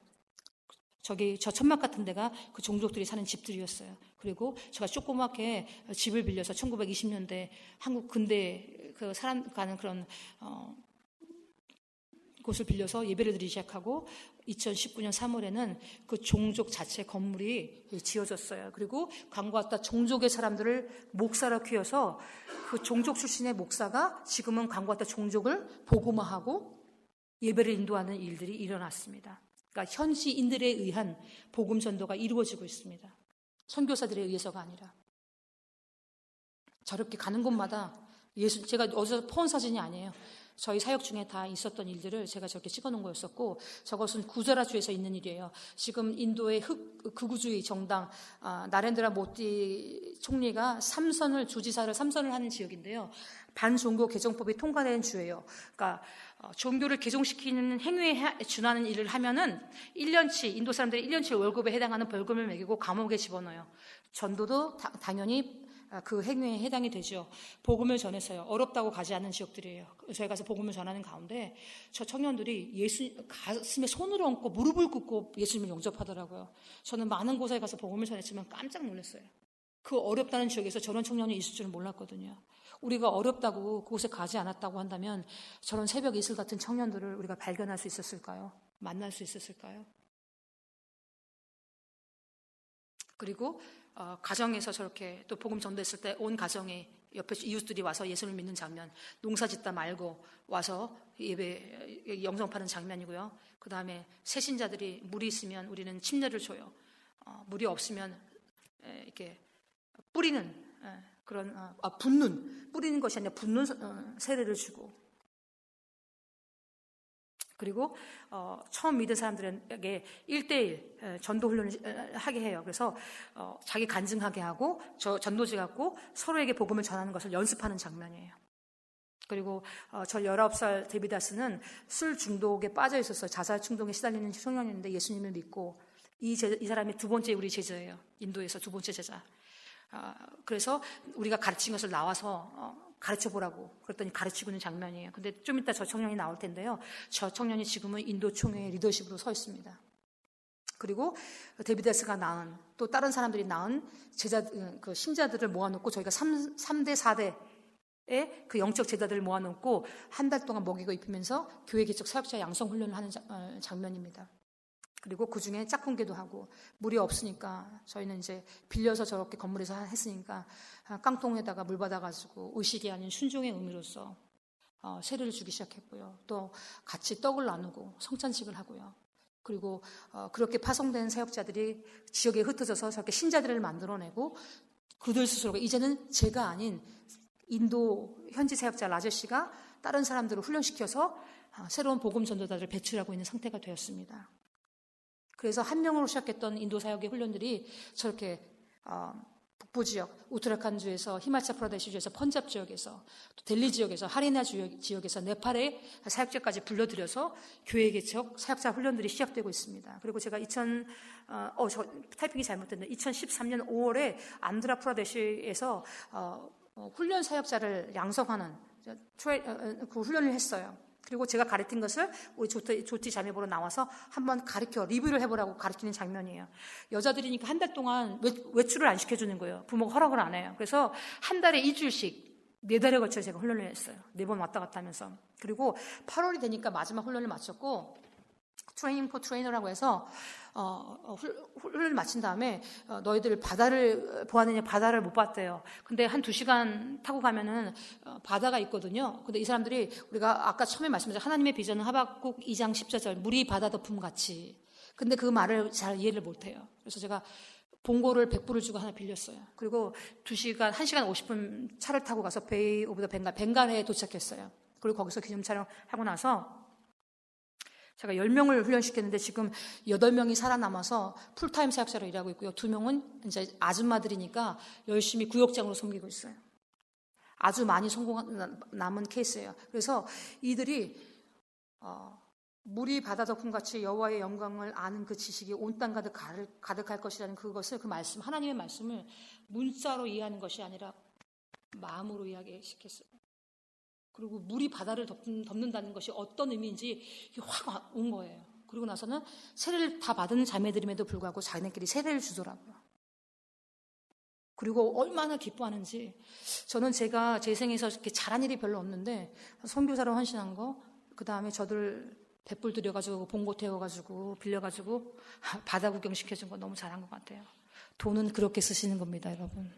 저 천막 같은 데가 그 종족들이 사는 집들이었어요. 그리고 제가 조그맣게 집을 빌려서 1920년대 한국 근대 그 사람 가는 그런 곳을 빌려서 예배를 드리기 시작하고 2019년 3월에는 그 종족 자체 건물이 지어졌어요. 그리고 강구아타 종족의 사람들을 목사로 키워서 그 종족 출신의 목사가 지금은 강구아타 종족을 복음화하고 예배를 인도하는 일들이 일어났습니다. 그러니까 현지인들에 의한 복음 전도가 이루어지고 있습니다. 선교사들에 의해서가 아니라. 저렇게 가는 곳마다 제가 어디서 폰 사진이 아니에요. 저희 사역 중에 다 있었던 일들을 제가 저렇게 찍어놓은 거였었고, 저것은 구자라주에서 있는 일이에요. 지금 인도의 극우주의 정당 나렌드라 모디 총리가 주지사를 3선을 하는 지역인데요. 반종교 개정법이 통과된 주예요. 그러니까 종교를 개종시키는 행위에 준하는 일을 하면은 1년치, 인도 사람들이 1년치 월급에 해당하는 벌금을 매기고 감옥에 집어넣어요. 전도도 당연히 그 행위에 해당이 되죠. 복음을 전해서요. 어렵다고 가지 않는 지역들이에요. 저희 가서 복음을 전하는 가운데 저 청년들이 가슴에 손을 얹고 무릎을 꿇고 예수님을 영접하더라고요. 저는 많은 곳에 가서 복음을 전했지만 깜짝 놀랐어요. 그 어렵다는 지역에서 저런 청년이 있을 줄은 몰랐거든요. 우리가 어렵다고 그곳에 가지 않았다고 한다면 저런 새벽 이슬 같은 청년들을 우리가 발견할 수 있었을까요? 만날 수 있었을까요? 그리고 가정에서 저렇게 또 복음 전도했을 때 온 가정에 옆에 이웃들이 와서 예수를 믿는 장면, 농사 짓다 말고 와서 예배 영성파는 장면이고요. 그 다음에 새신자들이 물이 있으면 우리는 침례를 줘요. 물이 없으면 이렇게 뿌리는 그런 뿌리는 것이 아니라 붓는 세례를 주고, 그리고 처음 믿은 사람들에게 1:1 전도 훈련을 하게 해요. 그래서 자기 간증하게 하고 전도지 갖고 서로에게 복음을 전하는 것을 연습하는 장면이에요. 그리고 저 19살 데비다스는 술 중독에 빠져 있었어요. 자살 충동에 시달리는 청년인데 예수님을 믿고, 이 사람이 두 번째 우리 제자예요. 인도에서 두 번째 제자. 그래서 우리가 가르친 것을 나와서 가르쳐 보라고 그랬더니 가르치고 있는 장면이에요. 근데 좀 이따 저 청년이 나올 텐데요. 저 청년이 지금은 인도 총회의 리더십으로 서 있습니다. 그리고 데비다스가 낳은 또 다른 사람들이 낳은 그 신자들을 모아놓고 저희가 3대 4대의 그 영적 제자들을 모아놓고 한 달 동안 먹이고 입히면서 교회 개척 사역자 양성 훈련을 하는 장면입니다. 그리고 그 중에 짝꿍기도 하고, 물이 없으니까 저희는 이제 빌려서 저렇게 건물에서 했으니까 깡통에다가 물 받아가지고 의식이 아닌 순종의 의미로서 세례를 주기 시작했고요. 또 같이 떡을 나누고 성찬식을 하고요. 그리고 그렇게 파송된 사역자들이 지역에 흩어져서 저렇게 신자들을 만들어내고, 그들 스스로가 이제는 제가 아닌 인도 현지 사역자 라제시가 다른 사람들을 훈련시켜서 새로운 복음 전도자들을 배출하고 있는 상태가 되었습니다. 그래서 한 명으로 시작했던 인도 사역의 훈련들이 저렇게 북부 지역, 우트라칸주에서, 히마차 프라데시주에서, 펀잡 지역에서, 또 델리 지역에서, 하리나 지역에서, 네팔의 사역자까지 불러들여서 교회 개척 사역자 훈련들이 시작되고 있습니다. 그리고 제가 저 타이핑이 잘못됐네. 2013년 5월에 안드라 프라데시에서 훈련 사역자를 양성하는 그 훈련을 했어요. 그리고 제가 가르친 것을 우리 조티 자매보러 나와서 한번 리뷰를 해보라고 가르치는 장면이에요. 여자들이니까 한 달 동안 외출을 안 시켜주는 거예요. 부모가 허락을 안 해요. 그래서 한 달에 2주일씩 4달에 걸쳐 제가 훈련을 했어요. 4번 왔다 갔다 하면서. 그리고 8월이 되니까 마지막 훈련을 마쳤고, 트레이닝 포 트레이너라고 해서 훈련을 마친 다음에 너희들 바다를 보았느냐, 바다를 못 봤대요. 근데 한 2시간 타고 가면은 바다가 있거든요. 근데 이 사람들이, 우리가 아까 처음에 말씀드린 하나님의 비전은 하박국 2장 14절 물이 바다 덮음 같이, 근데 그 말을 잘 이해를 못해요. 그래서 제가 봉고를 100불을 주고 하나 빌렸어요. 그리고 1시간 50분 차를 타고 가서 베이 오브 더 벵갈에 도착했어요. 그리고 거기서 기념 촬영하고 나서 제가 10명을 훈련시켰는데 지금 8명이 살아남아서 풀타임 사역자로 일하고 있고요. 2명은 이제 아줌마들이니까 열심히 구역장으로 섬기고 있어요. 아주 많이 남은 케이스예요. 그래서 이들이 물이 바다 덮음같이 여호와의 영광을 아는 그 지식이 온 땅 가득할 것이라는 그것을, 그 말씀, 하나님의 말씀을 문자로 이해하는 것이 아니라 마음으로 이해하게 시켰어요. 그리고 물이 바다를 덮는다는 것이 어떤 의미인지 확 온 거예요. 그리고 나서는 세례를 다 받은 자매들임에도 불구하고 자기네끼리 세례를 주더라고요. 그리고 얼마나 기뻐하는지. 저는 제가 제 생에서 이렇게 잘한 일이 별로 없는데 선교사로 헌신한 거, 그 다음에 저들 백불 들여가지고 봉고 태워가지고 빌려가지고 바다 구경 시켜준 거 너무 잘한 것 같아요. 돈은 그렇게 쓰시는 겁니다, 여러분.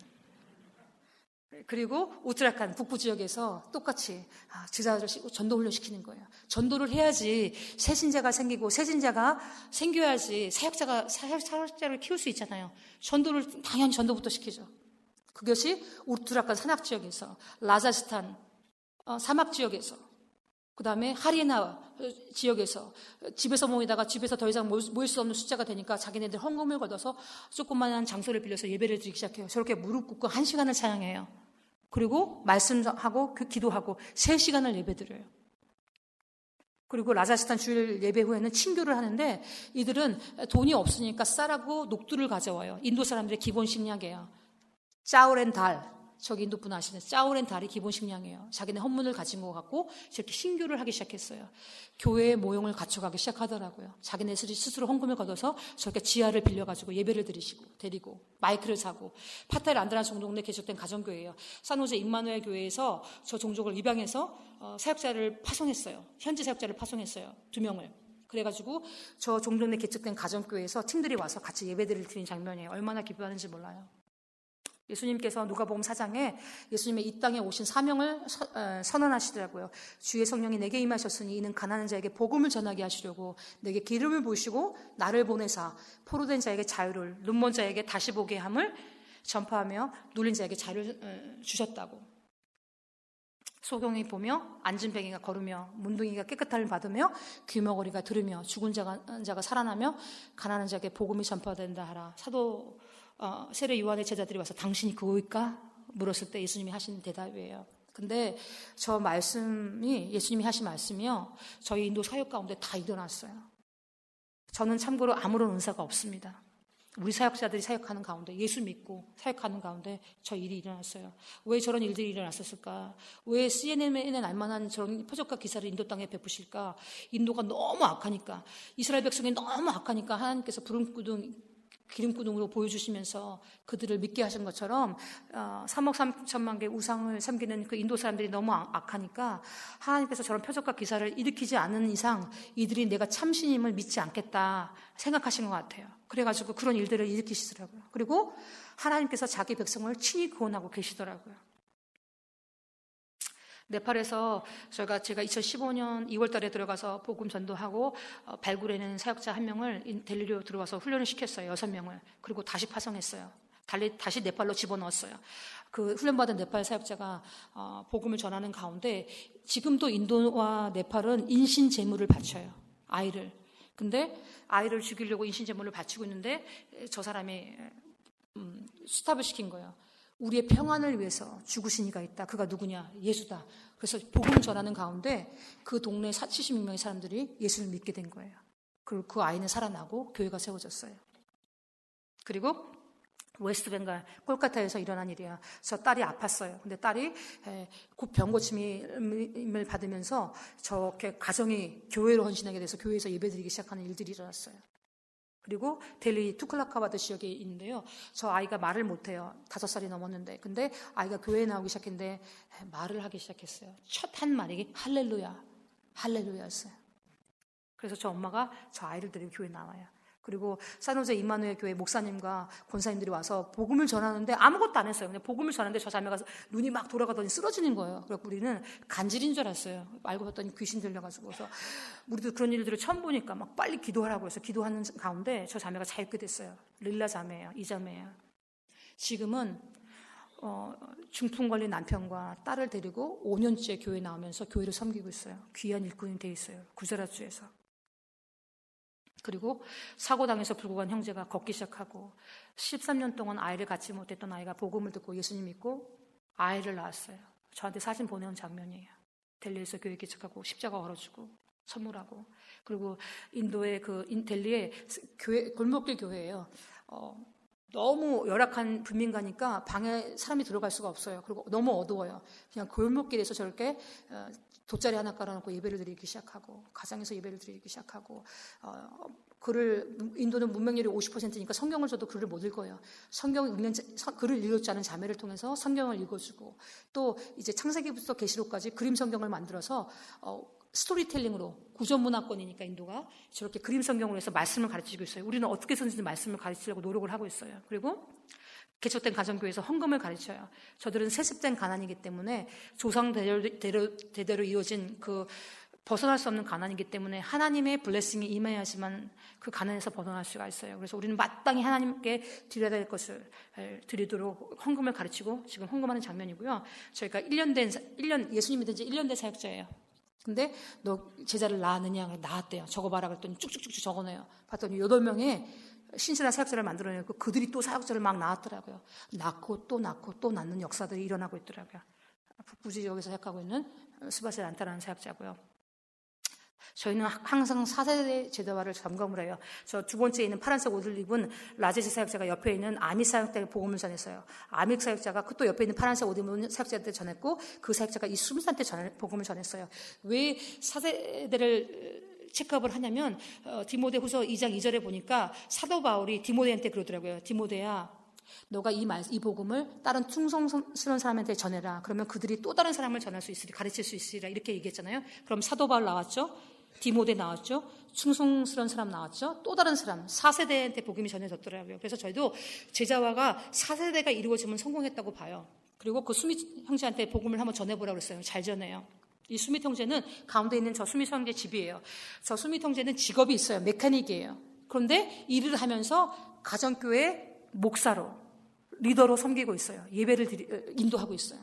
그리고 우트라칸 북부 지역에서 똑같이 지자를 전도훈련 시키는 거예요. 전도를 해야지 새신자가 생기고, 새신자가 생겨야지 사역자를 키울 수 있잖아요. 전도를 당연히 전도부터 시키죠. 그것이 우트라칸 산악 지역에서, 라자스탄 사막 지역에서, 그 다음에 하리나 지역에서 집에서 모이다가 집에서 더 이상 모일 수 없는 숫자가 되니까 자기네들 헌금을 걷어서 조그만한 장소를 빌려서 예배를 드리기 시작해요. 저렇게 무릎 꿇고 1시간을 찬양해요. 그리고 말씀하고 기도하고 3시간을 예배드려요. 그리고 라자스탄 주일 예배 후에는 친교를 하는데, 이들은 돈이 없으니까 쌀하고 녹두를 가져와요. 인도 사람들의 기본 식량이에요. 짜우렌 달, 저기 인도 분 아시는 짜우렌 달이 기본 식량이에요. 자기네 헌문을 가진 것 같고 저렇게 신교를 하기 시작했어요. 교회의 모형을 갖춰가기 시작하더라고요. 자기네 스스로 헌금을 걷어서 저렇게 지하를 빌려가지고 예배를 데리고 마이크를 사고. 파타일 안드라 종족내 개척된 가정교회예요. 산호제 임마누엘 교회에서 저 종족을 입양해서 사역자를 파송했어요. 현지 사역자를 파송했어요. 2명을. 그래가지고 저 종족내 개척된 가정교회에서 팀들이 와서 같이 예배를 드린 장면이에요. 얼마나 기뻐하는지 몰라요. 예수님께서 누가복음 4장에 예수님의 이 땅에 오신 사명을 선언하시더라고요. 주의 성령이 내게 임하셨으니 이는 가난한 자에게 복음을 전하게 하시려고 내게 기름을 부으시고 나를 보내사 포로된 자에게 자유를, 눈먼 자에게 다시 보게 함을 전파하며 눌린 자에게 자유를 주셨다고. 소경이 보며 앉은 뱅이가 걸으며 문둥이가 깨끗함을 받으며 귀머거리가 들으며 죽은 자가 살아나며 가난한 자에게 복음이 전파된다 하라. 사도 세례 요한의 제자들이 와서 당신이 그거일까? 물었을 때 예수님이 하신 대답이에요. 근데 저 말씀이, 예수님이 하신 말씀이요, 저희 인도 사역 가운데 다 일어났어요. 저는 참고로 아무런 은사가 없습니다. 우리 사역자들이 사역하는 가운데, 예수 믿고 사역하는 가운데 저 일이 일어났어요. 왜 저런 일들이 일어났었을까? 왜 CNN에 날만한 저런 표적과 기사를 인도 땅에 베푸실까? 인도가 너무 악하니까, 이스라엘 백성이 너무 악하니까 하나님께서 기름구둥으로 보여주시면서 그들을 믿게 하신 것처럼 3억 3천만 개 우상을 섬기는 그 인도 사람들이 너무 악하니까 하나님께서 저런 표적과 기사를 일으키지 않는 이상 이들이 내가 참신임을 믿지 않겠다 생각하신 것 같아요. 그래가지고 그런 일들을 일으키시더라고요. 그리고 하나님께서 자기 백성을 친히 구원하고 계시더라고요. 네팔에서 제가 2015년 2월 달에 들어가서 복음 전도하고 발굴해낸 사역자 1명을 델리로 들어와서 훈련을 시켰어요. 6명을. 그리고 다시 파송했어요. 다시 네팔로 집어넣었어요. 그 훈련받은 네팔 사역자가 복음을 전하는 가운데 지금도 인도와 네팔은 인신 제물을 바쳐요. 아이를. 근데 아이를 죽이려고 인신 제물을 바치고 있는데 저 사람이 스탑을 시킨 거예요. 우리의 평안을 위해서 죽으신 이가 있다. 그가 누구냐? 예수다. 그래서 복음 전하는 가운데 그 동네 76명의 사람들이 예수를 믿게 된 거예요. 그리고 그 아이는 살아나고 교회가 세워졌어요. 그리고 웨스트벵갈 콜카타에서 일어난 일이야. 저 딸이 아팠어요. 근데 딸이 곧 병고침을 받으면서 저렇게 가정이 교회로 헌신하게 돼서 교회에서 예배드리기 시작하는 일들이 일어났어요. 그리고 델리 투클라카바드 지역에 있는데요. 저 아이가 말을 못해요. 5살이 넘었는데. 근데 아이가 교회에 나오기 시작했는데 말을 하기 시작했어요. 첫 한 말이 할렐루야, 할렐루야였어요. 그래서 저 엄마가 저 아이를 데리고 교회에 나와요. 그리고 산호제 임마누엘 교회 목사님과 권사님들이 와서 복음을 전하는데 아무것도 안 했어요. 그냥 복음을 전하는데 저 자매가 눈이 막 돌아가더니 쓰러지는 거예요. 그래서 우리는 간질인 줄 알았어요. 알고 봤더니 귀신 들려가지고. 그래서 우리도 그런 일들을 처음 보니까 막 빨리 기도하라고 해서 기도하는 가운데 저 자매가 자유케 됐어요. 릴라 자매예요. 이 자매예요. 지금은 중풍 걸린 남편과 딸을 데리고 5년째 교회 나오면서 교회를 섬기고 있어요. 귀한 일꾼이 돼 있어요. 구자라주에서. 그리고 사고당해서 불구 간 형제가 걷기 시작하고 13년 동안 아이를 갖지 못했던 아이가 복음을 듣고 예수님 믿고 아이를 낳았어요. 저한테 사진 보내온 장면이에요. 델리에서 교회 개척하고 십자가 걸어주고 선물하고, 그리고 인도의 델리의 교회, 골목길 교회예요. 너무 열악한 불민가니까 방에 사람이 들어갈 수가 없어요. 그리고 너무 어두워요. 그냥 골목길에서 저렇게 돗자리 하나 깔아놓고 예배를 드리기 시작하고, 가정에서 예배를 드리기 시작하고, 인도는 문맹률이 50%니까 성경을 줘도 글을 못 읽어요. 글을 읽지 않은 자매를 통해서 성경을 읽어주고, 또 이제 창세기부터 계시록까지 그림 성경을 만들어서 스토리텔링으로, 구전문화권이니까 인도가 저렇게 그림 성경으로 해서 말씀을 가르치고 있어요. 우리는 어떻게 해서든지 말씀을 가르치려고 노력을 하고 있어요. 그리고 개척된 가정교회에서 헌금을 가르쳐요. 저들은 세습된 가난이기 때문에 조상 대대로 이어진 벗어날 수 없는 가난이기 때문에 하나님의 블레싱이 임해야지만 그 가난에서 벗어날 수가 있어요. 그래서 우리는 마땅히 하나님께 드려야 될 것을 드리도록 헌금을 가르치고 지금 헌금하는 장면이고요. 저희가 예수님 믿은 지 1년 된 사역자예요. 근데 너 제자를 낳았느냐? 낳았대요. 적어봐라 그랬더니 쭉쭉쭉 적어내요. 봤더니 8명의 신실한 사역자를 만들어내고 그들이 또 사역자를 막 낳았더라고요. 낳고 또 낳는 역사들이 일어나고 있더라고요. 북부 지역에서 사역하고 있는 스바셀 안타라는 사역자고요. 저희는 항상 4세대 제자화를 점검을 해요. 저 두 번째에 있는 파란색 옷을 입은 라제스 사역자가 옆에 있는 아믹 사역자에게 복음을 전했어요. 아믹 사역자가 또 옆에 있는 파란색 옷을 입은 사역자한테 전했고, 그 사역자가 이 수미사한테 복음을 전했어요. 왜 4세대를 체크업을 하냐면 디모데후서 2장 2절에 보니까 사도 바울이 디모데한테 그러더라고요. 디모데야, 너가 이 복음을 다른 충성스러운 사람한테 전해라. 그러면 그들이 또 다른 사람을 전할 수 있으리, 가르칠 수 있으리라, 이렇게 얘기했잖아요. 그럼 사도 바울 나왔죠? 디모데 나왔죠? 충성스러운 사람 나왔죠? 또 다른 사람, 4세대한테 복음이 전해졌더라고요. 그래서 저희도 제자화가 4세대가 이루어지면 성공했다고 봐요. 그리고 그 수밋 형제한테 복음을 한번 전해보라고 그랬어요. 잘 전해요. 이 수밋 형제는 가운데 있는 저 수밋 형제 집이에요. 저 수밋 형제는 직업이 있어요. 메카닉이에요. 그런데 일을 하면서 가정교회 목사로, 리더로 섬기고 있어요. 예배를 인도하고 있어요.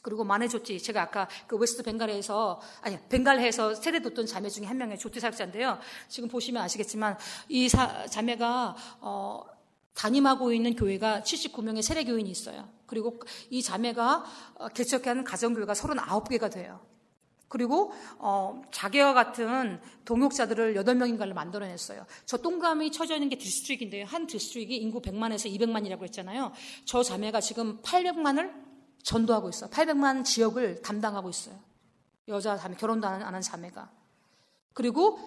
그리고 마네조티, 제가 아까 웨스트 벵갈해에서 세례뒀던 자매 중에 한 명의 조티 사역자인데요. 지금 보시면 아시겠지만 이 자매가 담임하고 있는 교회가 79명의 세례교인이 있어요. 그리고 이 자매가 개척한 가정교회가 39개가 돼요. 그리고 자기와 같은 동역자들을 8명인가를 만들어냈어요. 저 동그라미 쳐져 있는 게 디스트릭인데요. 한 디스트릭이 인구 100만에서 200만이라고 했잖아요. 저 자매가 지금 800만을 전도하고 있어요. 800만 지역을 담당하고 있어요. 여자 자매, 결혼도 안 한 자매가. 그리고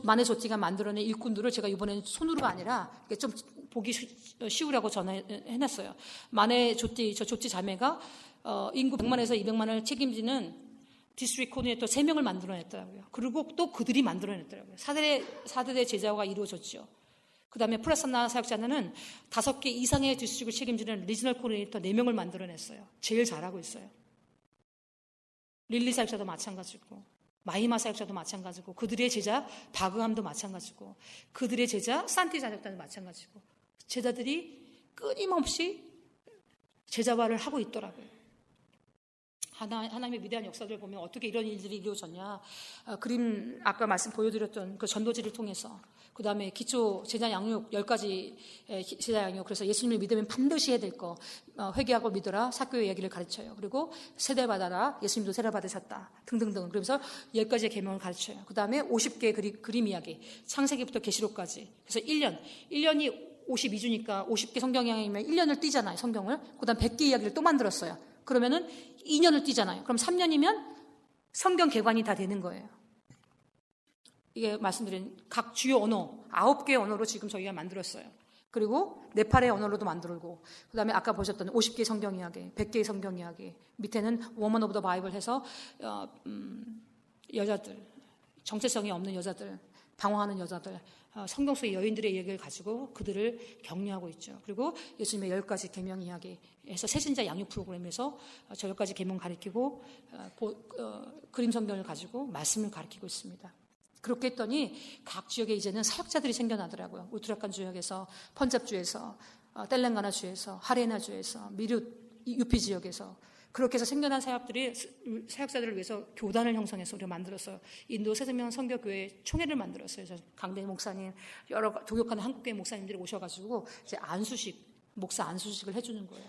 마네조티가 만들어낸 일꾼들을 제가 이번에는 손으로가 아니라 좀 보기 쉬우라고 전해놨어요. 마네조티, 저 조티 자매가 인구 100만에서 200만을 책임지는 디스트릭 코디네이터 3명을 만들어냈더라고요. 그리고 또 그들이 만들어냈더라고요. 4대대 제자화가 이루어졌죠. 그 다음에 프라산나 사역자는 5개 이상의 디스트릭을 책임지는 리지널 코디네이터 4명을 만들어냈어요. 제일 잘하고 있어요. 릴리 사역자도 마찬가지고, 마히마 사역자도 마찬가지고, 그들의 제자 바그함도 마찬가지고, 그들의 제자 산티 사역자도 마찬가지고, 제자들이 끊임없이 제자화를 하고 있더라고요. 하나님의 위대한 역사를 보면 어떻게 이런 일들이 이루어졌냐. 그림 아까 말씀 보여드렸던 그 전도지를 통해서, 그 다음에 기초 제자 양육 10가지 제자 양육, 그래서 예수님을 믿으면 반드시 해야 될 거, 회개하고 믿어라, 사교의 이야기를 가르쳐요. 그리고 세례받아라, 예수님도 세례받으셨다 등등등. 그러면서 10가지의 계명을 가르쳐요. 그 다음에 50개 그림 이야기, 창세기부터 계시록까지. 그래서 1년이 52주니까 50개 성경이면 1년을 띄잖아요, 성경을. 그 다음 100개 이야기를 또 만들었어요. 그러면은 2년을 띄잖아요. 그럼 3년이면 성경 개관이 다 되는 거예요. 이게 말씀드린 각 주요 언어 9개의 언어로 지금 저희가 만들었어요. 그리고 네팔의 언어로도 만들고, 그 다음에 아까 보셨던 50개의 성경 이야기, 100개의 성경 이야기, 밑에는 워먼 오브 더 바이블 해서 여자들, 정체성이 없는 여자들, 방황하는 여자들, 성경 속의 여인들의 얘기를 가지고 그들을 격려하고 있죠. 그리고 예수님의 10가지 계명 이야기 해서 새신자 양육 프로그램에서 저 10가지 계명 가르치고 그림 성경을 가지고 말씀을 가르치고 있습니다. 그렇게 했더니 각 지역에 이제는 사역자들이 생겨나더라고요. 우트라칸 지역에서, 펀잡 주에서, 텔렌가나 주에서, 하레나 주에서, 미룻 유피 지역에서, 그렇게 해서 생겨난 사역자들을 위해서 교단을 형성해서 우리가 만들었어요. 인도 새생명 선교교회 총회를 만들었어요. 강대 목사님, 여러 도역하는 한국교회 목사님들이 오셔가지고 이제 목사 안수식을 해주는 거예요.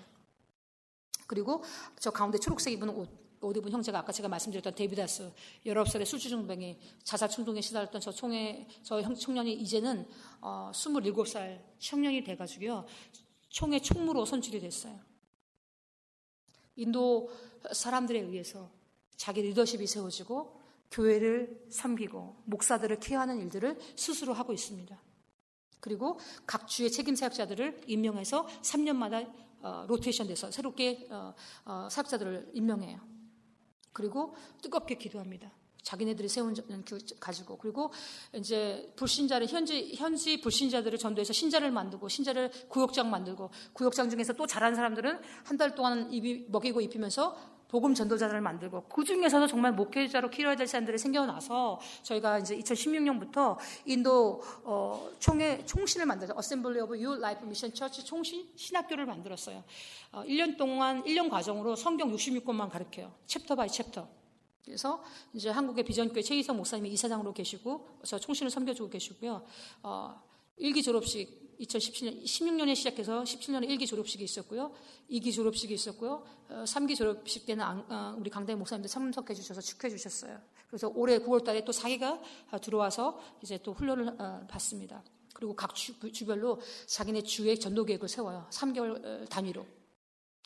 그리고 저 가운데 초록색 입은 옷 입은 형제가 아까 제가 말씀드렸던 데이비다스 19살의 술주정뱅이 자살 충동에 시달렸던 저 청년이 이제는 27살 청년이 돼가지고요. 총회 총무로 선출이 됐어요. 인도 사람들에 의해서 자기 리더십이 세워지고 교회를 섬기고 목사들을 케어하는 일들을 스스로 하고 있습니다. 그리고 각 주의 책임 사역자들을 임명해서 3년마다 로테이션 돼서 새롭게 사역자들을 임명해요. 그리고 뜨겁게 기도합니다. 자기네들이 세운 가지고. 그리고 이제 불신자를 현지 불신자들을 전도해서 신자를 만들고, 신자를 구역장 만들고, 구역장 중에서 또 잘하는 사람들은 한 달 동안 먹이고 입히면서 복음 전도자들을 만들고, 그 중에서도 정말 목회자로 키워야 될 사람들이 생겨나서 저희가 이제 2016년부터 인도 총신을 만들어서 Assembly of Youth Life Mission Church 신학교를 만들었어요. 1년 동안 1년 과정으로 성경 66권만 가르쳐요. 챕터 바이 챕터. 그래서 이제 한국의 비전교회 최희성 목사님이 이사장으로 계시고 저 총신을 섬겨주고 계시고요. 1기 졸업식 2017년 16년에 시작해서 17년에 1기 졸업식이 있었고요. 2기 졸업식이 있었고요. 3기 졸업식 때는 우리 강대 목사님들 참석해 주셔서 축하해 주셨어요. 그래서 올해 9월 달에 또 4기가 들어와서 이제 또 훈련을 받습니다. 그리고 각 주별로 자기네 주의 전도 계획을 세워요. 3개월 단위로.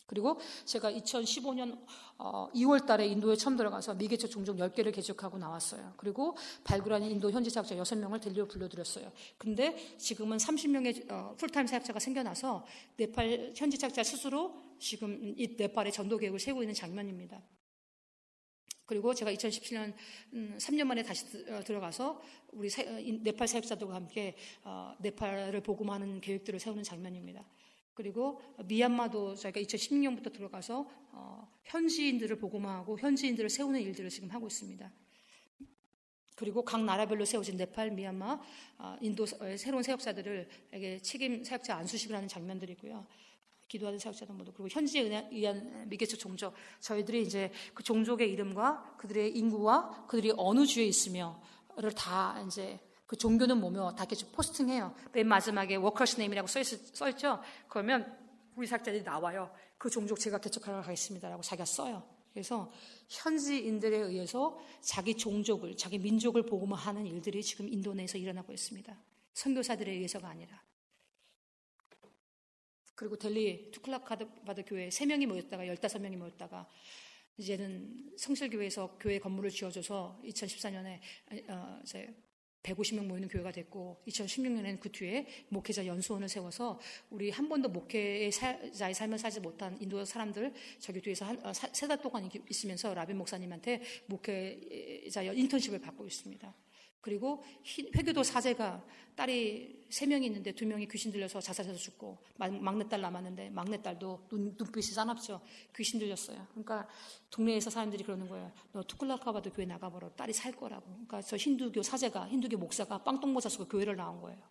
그리고 제가 2015년 2월 달에 인도에 처음 들어가서 미개척 종족 10개를 개척하고 나왔어요. 그리고 발굴한 인도 현지 사역자 6명을 델리로 불러드렸어요. 근데 지금은 30명의 풀타임 사역자가 생겨나서 네팔 현지 사역자 스스로 지금 이 네팔의 전도 계획을 세우고 있는 장면입니다. 그리고 제가 2017년 3년 만에 다시 들어가서 우리 네팔 사역자들과 함께 네팔을 복음하는 계획들을 세우는 장면입니다. 그리고 미얀마도 저희가 2016년부터 들어가서 현지인들을 복음화하고 현지인들을 세우는 일들을 지금 하고 있습니다. 그리고 각 나라별로 세워진 네팔, 미얀마, 인도의 새로운 사역자들에게 책임 사역자 안수식을 하는 장면들이고요. 기도하는 사역자들 모두. 그리고 현지에 의한 미개척 종족. 저희들이 이제 그 종족의 이름과 그들의 인구와 그들이 어느 주에 있으며를 다 이제 그 종교는 뭐며 다 이렇게 포스팅해요. 맨 마지막에 워커스 네임이라고 써있죠. 그러면 우리 사역자들이 나와요. 그 종족 제가 개척하러 가겠습니다라고 자기가 써요. 그래서 현지인들에 의해서 자기 종족을, 자기 민족을 복음화하는 일들이 지금 인도 내에서 일어나고 있습니다. 선교사들에 의해서가 아니라. 그리고 델리 투클라카바드 교회 3명이 모였다가 15명이 모였다가 이제는 성실교회에서 교회 건물을 지어줘서 2014년에 이제 150명 모이는 교회가 됐고 2016년에는 그 뒤에 목회자 연수원을 세워서 우리 한 번도 목회자의 삶을 살지 못한 인도 사람들 저기 뒤에서 세 달 동안 있으면서 라빈 목사님한테 목회자 인턴십을 받고 있습니다. 그리고 회교도 사제가 딸이 3명이 있는데 2명이 귀신 들려서 자살해서 죽고 막내딸 남았는데 막내딸도 눈빛이 싸납죠. 귀신 들렸어요. 그러니까 동네에서 사람들이 그러는 거예요. 너 투클라카바드 교회 나가버려. 딸이 살 거라고. 그러니까 저 힌두교 목사가 빵똥모자 쓰고 교회를 나온 거예요.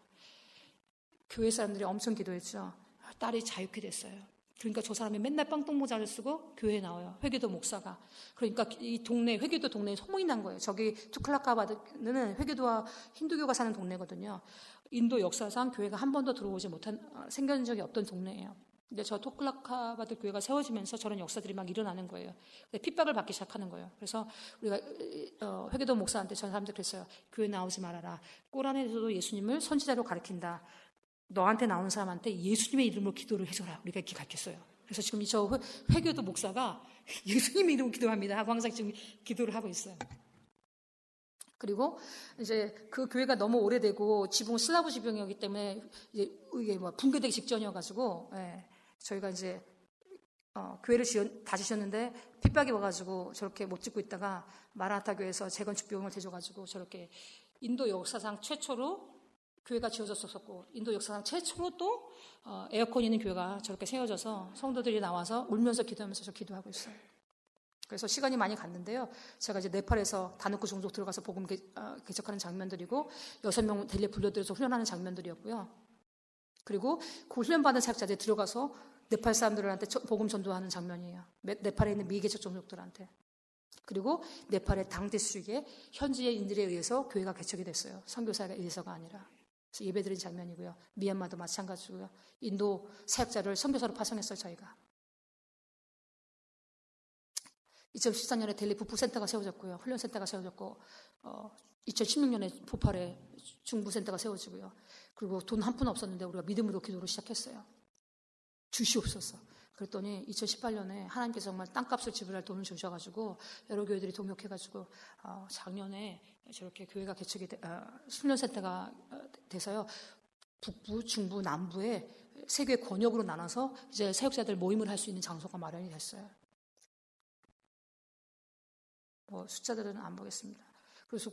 교회 사람들이 엄청 기도했죠. 딸이 자유케 됐어요. 그러니까 저 사람이 맨날 빵똥모자를 쓰고 교회에 나와요. 회계도 목사가. 그러니까 이 회계도 동네에 소문이 난 거예요. 저기 투클라카바드는 회계도와 힌두교가 사는 동네거든요. 인도 역사상 교회가 한 번도 들어오지 못한, 생겨난 적이 없던 동네예요. 근데 저 투클라카바드 교회가 세워지면서 저런 역사들이 막 일어나는 거예요. 핍박을 받기 시작하는 거예요. 그래서 우리가 회계도 목사한테 전 사람들 그랬어요. 교회 나오지 말아라. 꼬란에서도 예수님을 선지자로 가르친다. 너한테 나오는 사람한테 예수님의 이름으로 기도를 해줘라. 우리가 이렇게 가르쳤어요. 그래서 지금 저 회교도 목사가 예수님의 이름으로 기도합니다 하고 항상 지금 기도를 하고 있어요. 그리고 이제 그 교회가 너무 오래되고 지붕은 슬라브 지붕이었기 때문에 이게 붕괴되기 직전이어가지고 저희가 이제 교회를 다시 지었는데 핍박이 와가지고 저렇게 못 짓고 있다가 마라나타 교회에서 재건축 비용을 대줘가지고 저렇게 인도 역사상 최초로 교회가 지어졌었고 인도 역사상 최초로 또 에어컨 있는 교회가 저렇게 세워져서 성도들이 나와서 울면서 기도하면서 저 기도하고 있어요. 그래서 시간이 많이 갔는데요. 제가 이제 네팔에서 다누크 종족 들어가서 복음 개척하는 장면들이고 6명 델리에 불러들여서 훈련하는 장면들이었고요. 그리고 그 훈련받은 사역자들이 들어가서 네팔 사람들한테 복음 전도하는 장면이에요. 네팔에 있는 미개척 종족들한테. 그리고 네팔의 당대수익의 현지인들에 의해서 교회가 개척이 됐어요. 선교사에 의해서가 아니라. 그래서 예배드린 장면이고요. 미얀마도 마찬가지고요. 인도 사역자를 선교사로 파송했어요, 저희가. 2014년에 델리 북부센터가 세워졌고요. 훈련센터가 세워졌고 2016년에 보팔에 중부센터가 세워지고요. 그리고 돈 한 푼 없었는데 우리가 믿음으로 기도를 시작했어요. 주시옵소서. 그랬더니 2018년에 하나님께서 정말 땅값을 지불할 돈을 주셔가지고 여러 교회들이 동역해가지고 작년에 저렇게 교회가 개척이 훈련센터가 돼서요. 북부, 중부, 남부에 세 개의 권역으로 나눠서 이제 사역자들 모임을 할 수 있는 장소가 마련이 됐어요. 뭐 숫자들은 안 보겠습니다. 그래서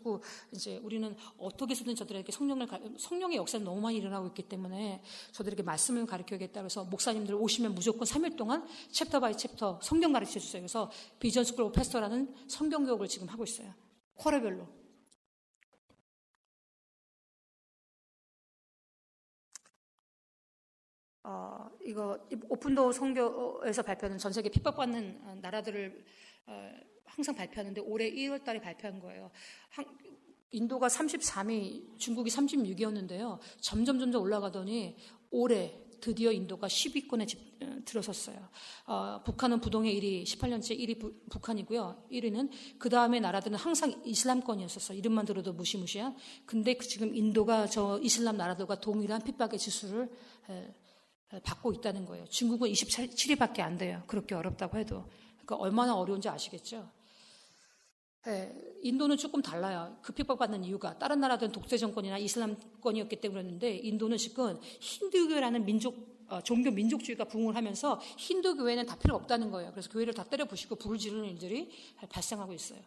이제 우리는 어떻게 해서든 저들에게 성령의 역사는 너무 많이 일어나고 있기 때문에 저들에게 말씀을 가르쳐야겠다. 그래서 목사님들 오시면 무조건 3일 동안 챕터 바이 챕터 성경 가르쳐 주세요. 그래서 비전 스쿨 오브 패스터라는 성경 교육을 지금 하고 있어요. 쿼터별로. 이거 오픈도어 선교에서 발표는 전 세계 핍박받는 나라들을 항상 발표하는데 올해 1월 달에 발표한 거예요. 인도가 33위, 중국이 36위였는데요. 점점 올라가더니 올해 드디어 인도가 10위권에 들어섰어요. 북한은 부동의 1위, 18년째 1위 북한이고요. 1위는 그 다음에 나라들은 항상 이슬람권이었었어요. 이름만 들어도 무시무시한. 근데 지금 인도가 저 이슬람 나라들과 동일한 핍박의 지수를 받고 있다는 거예요. 중국은 27위밖에 안 돼요. 그렇게 어렵다고 해도. 그러니까 얼마나 어려운지 아시겠죠? 네, 인도는 조금 달라요. 그 핍박받는 이유가 다른 나라들은 독재 정권이나 이슬람권이었기 때문이었는데 인도는 지금 힌두교라는 종교 민족주의가 부흥을 하면서 힌두교회는 다 필요 없다는 거예요. 그래서 교회를 다 때려 부시고 불을 지르는 일들이 발생하고 있어요.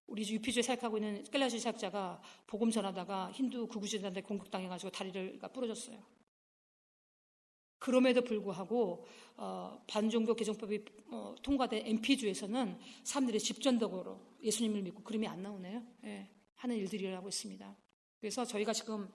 우리 UP주에 사역하고 있는 켈라시 사역자가 복음 전하다가 힌두 극우주의자한테 공격당해가지고 다리를 부러졌어요. 그럼에도 불구하고 반종교 개정법이 통과된 MP주에서는 사람들이 집전적으로 예수님을 믿고 그림이 안 나오네요. 예, 하는 일들이라고 있습니다. 그래서 저희가 지금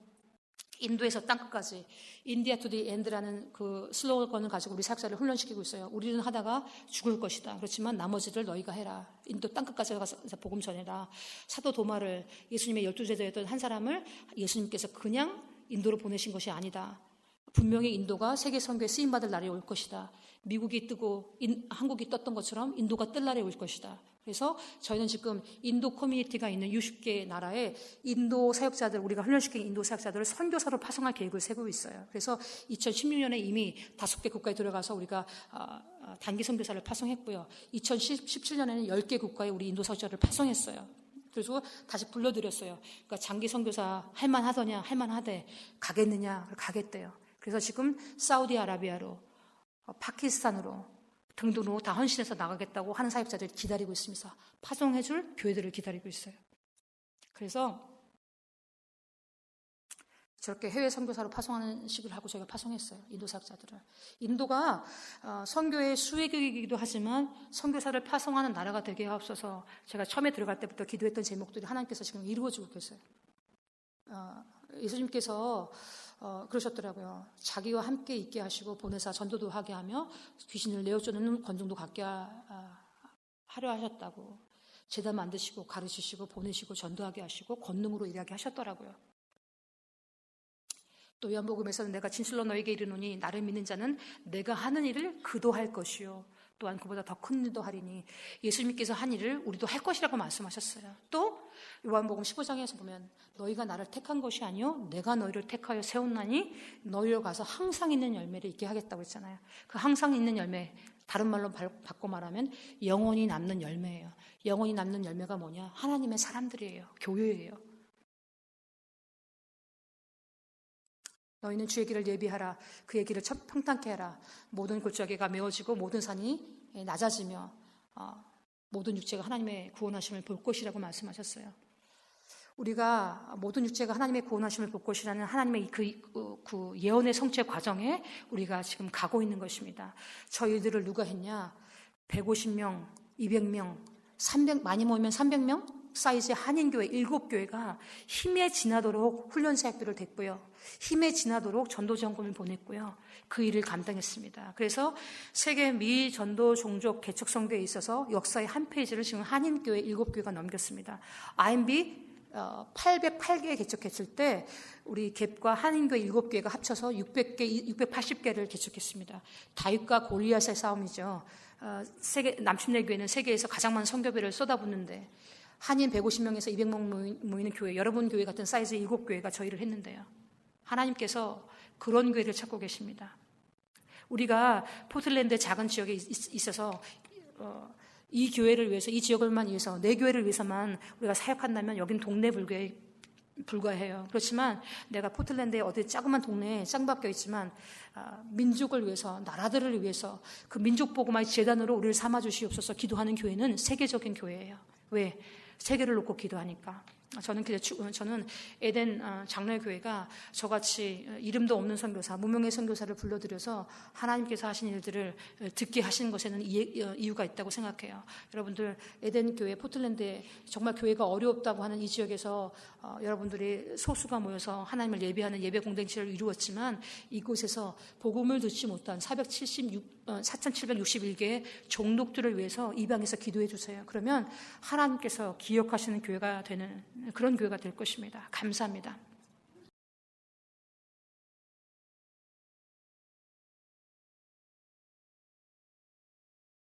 인도에서 땅끝까지 인디아 투 디 엔드라는 그 슬로건을 가지고 우리 사역자를 훈련시키고 있어요. 우리는 하다가 죽을 것이다. 그렇지만 나머지를 너희가 해라. 인도 땅끝까지 가서 복음 전해라. 사도 도마를 예수님의 12제자였던 한 사람을 예수님께서 그냥 인도로 보내신 것이 아니다. 분명히 인도가 세계 선교에 쓰임받을 날이 올 것이다. 미국이 뜨고 한국이 떴던 것처럼 인도가 뜰 날이 올 것이다. 그래서 저희는 지금 인도 커뮤니티가 있는 60개 나라에 인도 사역자들, 우리가 훈련시킨 인도 사역자들을 선교사로 파송할 계획을 세우고 있어요. 그래서 2016년에 이미 5개 국가에 들어가서 우리가 단기 선교사를 파송했고요. 2017년에는 10개 국가에 우리 인도 사역자를 파송했어요. 그래서 다시 불러드렸어요. 그러니까 장기 선교사 할만하더냐, 할만하대. 가겠느냐, 가겠대요. 그래서 지금 사우디아라비아로, 파키스탄으로 등등으로 다 헌신해서 나가겠다고 하는 사역자들이 기다리고 있습니다. 파송해줄 교회들을 기다리고 있어요. 그래서 저렇게 해외 선교사로 파송하는 식을 하고 저희가 파송했어요. 인도 사역자들을. 인도가 선교의 수혜국이기도 하지만 선교사를 파송하는 나라가 되게 하옵소서. 제가 처음에 들어갈 때부터 기도했던 제목들이 하나님께서 지금 이루어지고 계세요. 예수님께서 그러셨더라고요. 자기와 함께 있게 하시고 보내사 전도도 하게 하며 귀신을 내어쫓는 권능도 갖게 하려 하셨다고. 제단 만드시고 가르치시고 보내시고 전도하게 하시고 권능으로 일하게 하셨더라고요. 또 요한복음에서는 내가 진실로 너에게 이르노니 나를 믿는 자는 내가 하는 일을 그도 할 것이요 또한 그보다 더 큰 일도 하리니 예수님께서 한 일을 우리도 할 것이라고 말씀하셨어요. 또 요한복음 15장에서 보면 너희가 나를 택한 것이 아니요 내가 너희를 택하여 세웠나니 너희로 가서 항상 있는 열매를 있게 하겠다고 했잖아요. 그 항상 있는 열매, 다른 말로 바꿔 말하면 영원히 남는 열매예요. 영원히 남는 열매가 뭐냐? 하나님의 사람들이에요. 교회예요. 너희는 주의 길을 예비하라. 그의 길을 평탄케 하라. 모든 골짜기가 메워지고 모든 산이 낮아지며 모든 육체가 하나님의 구원하심을 볼 것이라고 말씀하셨어요. 우리가 모든 육체가 하나님의 구원하심을 볼 것이라는 하나님의 그 예언의 성취 과정에 우리가 지금 가고 있는 것입니다. 저희들을 누가 했냐? 150명, 200명, 많이 모이면 300명 사이즈의 한인교회 7교회가 힘에 지나도록 훈련 사역들을 됐고요. 힘에 지나도록 전도지원금을 보냈고요. 그 일을 감당했습니다. 그래서 세계 미 전도 종족 개척 선교에 있어서 역사의 한 페이지를 지금 한인교회 7교회가 넘겼습니다. IMB 808개 개척했을 때 우리 갭과 한인교회 7교회가 합쳐서 680개를 개척했습니다. 다윗과 골리앗의 싸움이죠. 남침내교회는 세계에서 가장 많은 선교비를 쏟아붓는데 한인 150명에서 200명 모이는 교회, 여러분 교회 같은 사이즈의 7교회가 저희를 했는데요. 하나님께서 그런 교회를 찾고 계십니다. 우리가 포틀랜드의 작은 지역에 있어서 이 교회를 위해서, 이 지역을만 위해서, 내 교회를 위해서만 우리가 사역한다면 여긴 동네 불교에 불과해요. 그렇지만 내가 포틀랜드의 어디 조그만 동네에 짱박혀 있지만 민족을 위해서, 나라들을 위해서 그 민족 복음화의 재단으로 우리를 삼아주시옵소서 기도하는 교회는 세계적인 교회예요. 왜? 세계를 놓고 기도하니까. 저는 에덴 장로교회가 저같이 이름도 없는 선교사, 무명의 선교사를 불러들여서 하나님께서 하신 일들을 듣게 하시는 것에는 이유가 있다고 생각해요. 여러분들 에덴 교회 포틀랜드에 정말 교회가 어렵다고 하는 이 지역에서 여러분들이 소수가 모여서 하나님을 예배하는 예배 공동체를 이루었지만 이곳에서 복음을 듣지 못한 4,761개의 종족들을 위해서 이방에서 기도해 주세요. 그러면 하나님께서 기억하시는 교회가 되는 그런 교회가 될 것입니다. 감사합니다.